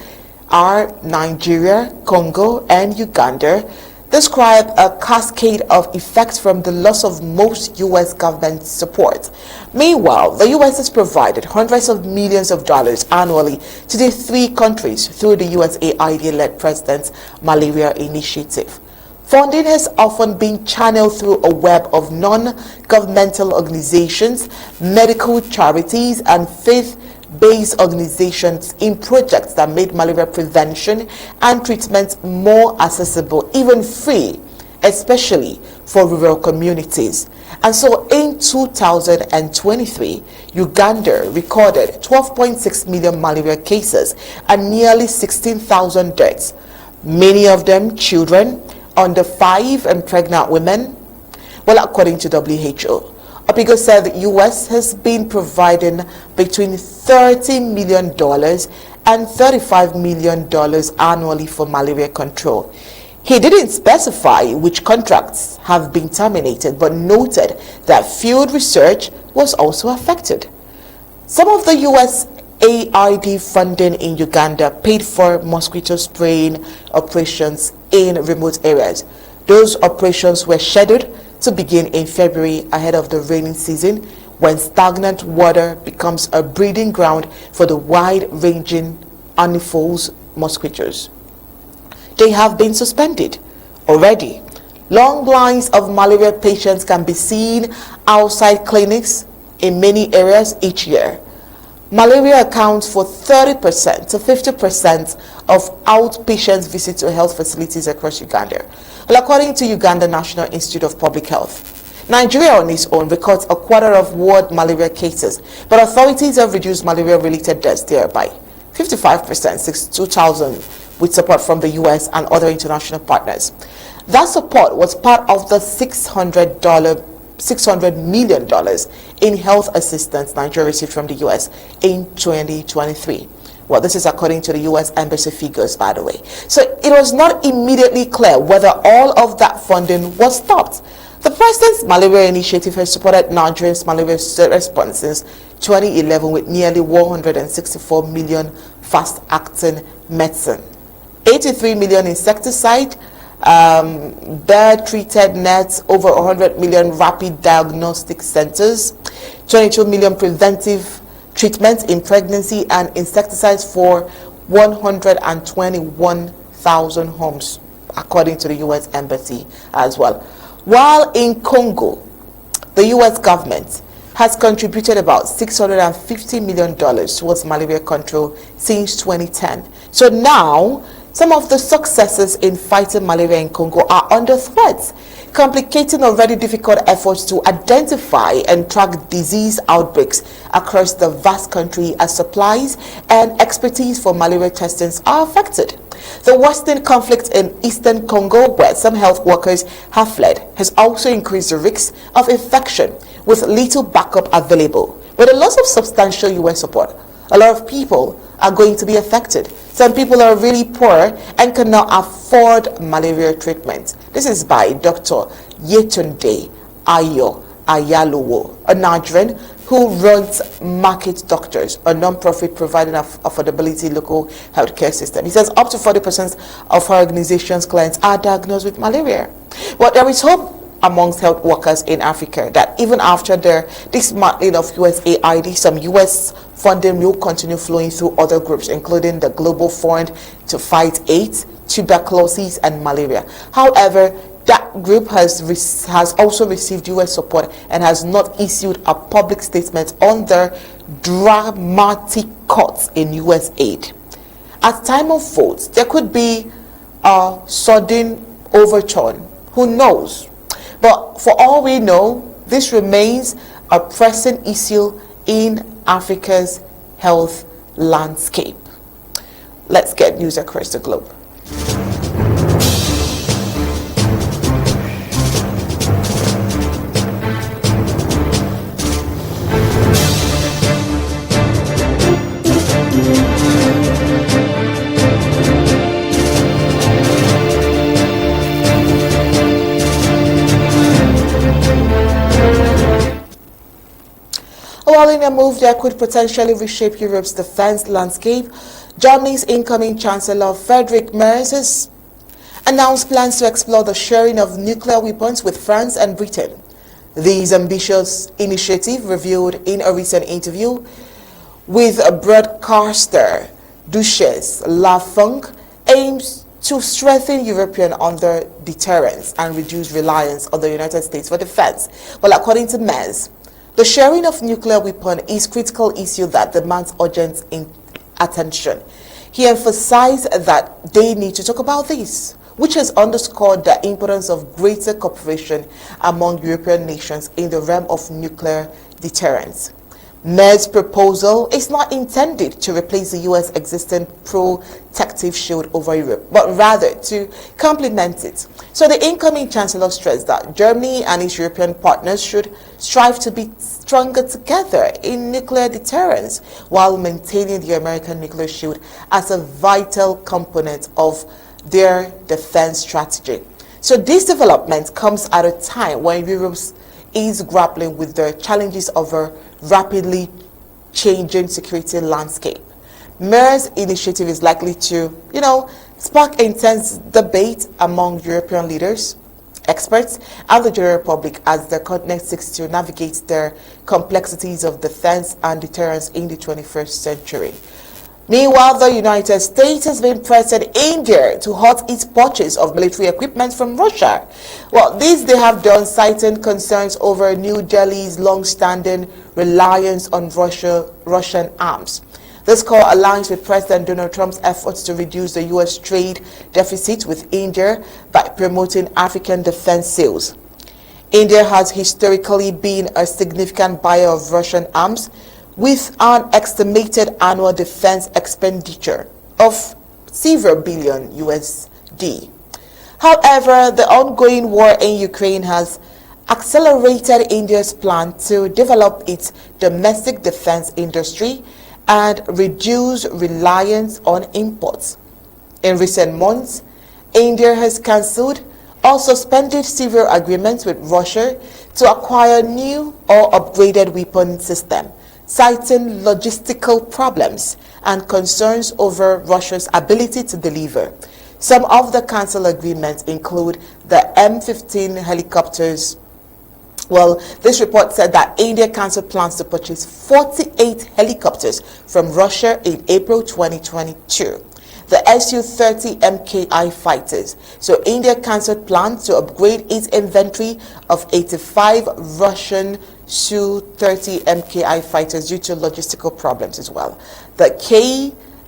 S1: are Nigeria, Congo, and Uganda, describe a cascade of effects from the loss of most U.S. government support. Meanwhile, the U.S. has provided hundreds of millions of dollars annually to the 3 countries through the USAID-led President's Malaria Initiative. Funding has often been channeled through a web of non-governmental organizations, medical charities, and faith-based organizations in projects that made malaria prevention and treatment more accessible, even free, especially for rural communities. And so in 2023, Uganda recorded 12.6 million malaria cases and nearly 16,000 deaths, many of them children, under 5 and pregnant women. Well, according to WHO, Opigo said the U.S. has been providing between $30 million and $35 million annually for malaria control. He didn't specify which contracts have been terminated, but noted that field research was also affected. Some of the USAID funding in Uganda paid for mosquito spraying operations in remote areas. Those operations were scheduled to begin in February ahead of the rainy season, when stagnant water becomes a breeding ground for the wide-ranging Anopheles mosquitoes. They have been suspended already. Long lines of malaria patients can be seen outside clinics in many areas each year. Malaria accounts for 30% to 50% of outpatient visits to health facilities across Uganda. Well, according to Uganda National Institute of Public Health, Nigeria on its own records a quarter of world malaria cases, but authorities have reduced malaria-related deaths there by 55% since 2000, with support from the U.S. and other international partners. That support was part of the $600 million in health assistance Nigeria received from the U.S. in 2023. Well, this is according to the U.S. Embassy figures, by the way. So it was not immediately clear whether all of that funding was stopped. The President's Malaria Initiative has supported Nigeria's malaria response since 2011 with nearly 164 million fast-acting medicine, 83 million insecticide, bird-treated nets, over 100 million rapid diagnostic centers, 22 million preventive treatments in pregnancy, and insecticides for 121,000 homes, according to the U.S. Embassy as well. While in Congo, the U.S. government has contributed about $650 million towards malaria control since 2010. So now, some of the successes in fighting malaria in Congo are under threat, complicating already difficult efforts to identify and track disease outbreaks across the vast country as supplies and expertise for malaria testing are affected. The worsening conflict in eastern Congo, where some health workers have fled, has also increased the risk of infection with little backup available. With the loss of substantial U.S. support, a lot of people are going to be affected. Some people are really poor and cannot afford malaria treatment. This is by Dr. Yetunde Ayo Ayaluwo, a Nigerian who runs Market Doctors, a non-profit providing affordability local healthcare system. He says up to 40% of her organization's clients are diagnosed with malaria. Well, there is hope amongst health workers in Africa that even after the dismantling of USAID, some U.S. funding will continue flowing through other groups, including the Global Fund to fight AIDS, tuberculosis, and malaria. However, that group has also received U.S. support and has not issued a public statement on their dramatic cuts in U.S. aid. At time of votes, there could be a sudden overturn. Who knows? But for all we know, this remains a pressing issue in Africa's health landscape. Let's get news across the globe. While in a move that could potentially reshape Europe's defense landscape, Germany's incoming Chancellor Friedrich Merz has announced plans to explore the sharing of nuclear weapons with France and Britain. This ambitious initiative, revealed in a recent interview with broadcaster Duchesse Lafunk, aims to strengthen European under deterrence and reduce reliance on the United States for defense. Well, according to Merz, the sharing of nuclear weapons is a critical issue that demands urgent attention. He emphasized that they need to talk about this, which has underscored the importance of greater cooperation among European nations in the realm of nuclear deterrence. Merz's proposal is not intended to replace the U.S. existing protective shield over Europe, but rather to complement it. So the incoming Chancellor stressed that Germany and its European partners should strive to be stronger together in nuclear deterrence while maintaining the American nuclear shield as a vital component of their defense strategy. So this development comes at a time when Europe is grappling with the challenges of a rapidly changing security landscape. Merz's initiative is likely to, spark intense debate among European leaders, experts, and the general public as the continent seeks to navigate the complexities of defense and deterrence in the 21st century. Meanwhile, the United States has been pressing India to halt its purchase of military equipment from Russia. Well, this they have done, citing concerns over New Delhi's long-standing reliance on Russian arms. This call aligns with President Donald Trump's efforts to reduce the U.S. trade deficit with India by promoting African defense sales. India has historically been a significant buyer of Russian arms, with an estimated annual defense expenditure of several billion USD. However, the ongoing war in Ukraine has accelerated India's plan to develop its domestic defense industry and reduce reliance on imports. In recent months, India has cancelled or suspended several agreements with Russia to acquire new or upgraded weapon systems, citing logistical problems and concerns over Russia's ability to deliver. Some of the cancelled agreements include the M15 helicopters. Well, this report said that India cancelled plans to purchase 48 helicopters from Russia in April 2022. The Su-30 MKI fighters. So India cancelled plans to upgrade its inventory of 85 Russian Su-30 MKI fighters due to logistical problems as well. The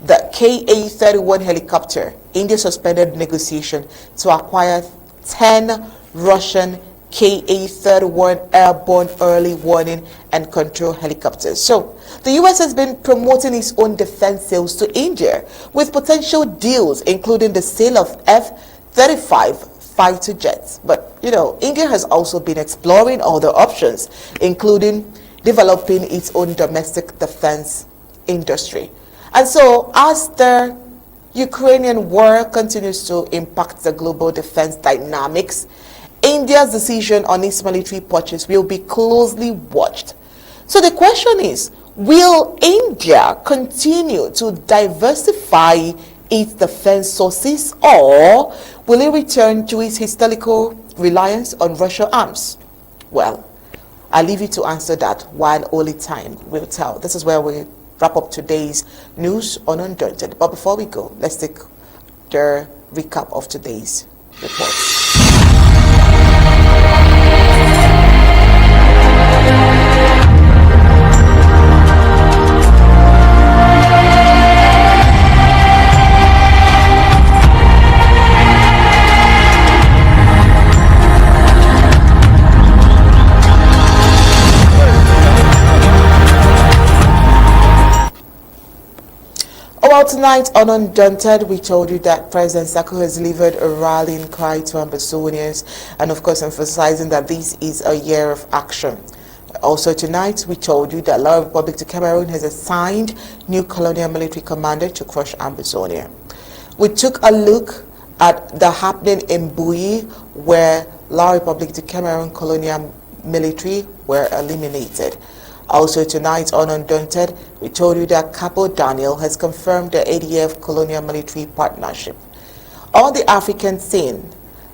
S1: Ka-31 helicopter, India suspended negotiation to acquire 10 Russian Ka-31 airborne early warning and control helicopters. So the U.S. has been promoting its own defense sales to India with potential deals, including the sale of F-35 fighter jets. But, India has also been exploring other options, including developing its own domestic defense industry. And so, as the Ukrainian war continues to impact the global defense dynamics, India's decision on its military purchase will be closely watched. So the question is, will India continue to diversify its defense sources, or will it return to its historical reliance on Russian arms? Well, I'll leave you to answer that, while only time will tell. This is where we wrap up today's news on Undaunted. But before we go, let's take the recap of today's reports. Well, tonight on Undaunted, we told you that President Sako has delivered a rallying cry to Ambazonians, and of course emphasizing that this is a year of action. Also tonight, we told you that La Republic to Cameroon has assigned new colonial military commander to crush Ambazonia. We took a look at the happening in Bui, where La Republic to Cameroon colonial military were eliminated. Also tonight on Undaunted, we told you that CAPO Daniel has confirmed the ADF colonial military partnership. On the African scene,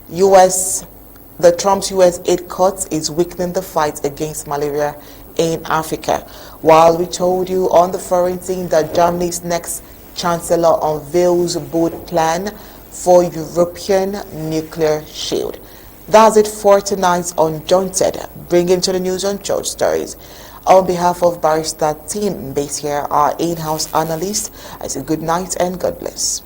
S1: the Trump's U.S. aid cuts is weakening the fight against malaria in Africa. While we told you on the foreign scene that Germany's next chancellor unveils a bold plan for European nuclear shield. That's it for tonight's Undaunted, bringing to the news on church stories. On behalf of Barrister Team Mbeseha, our in-house analyst, I say good night and God bless.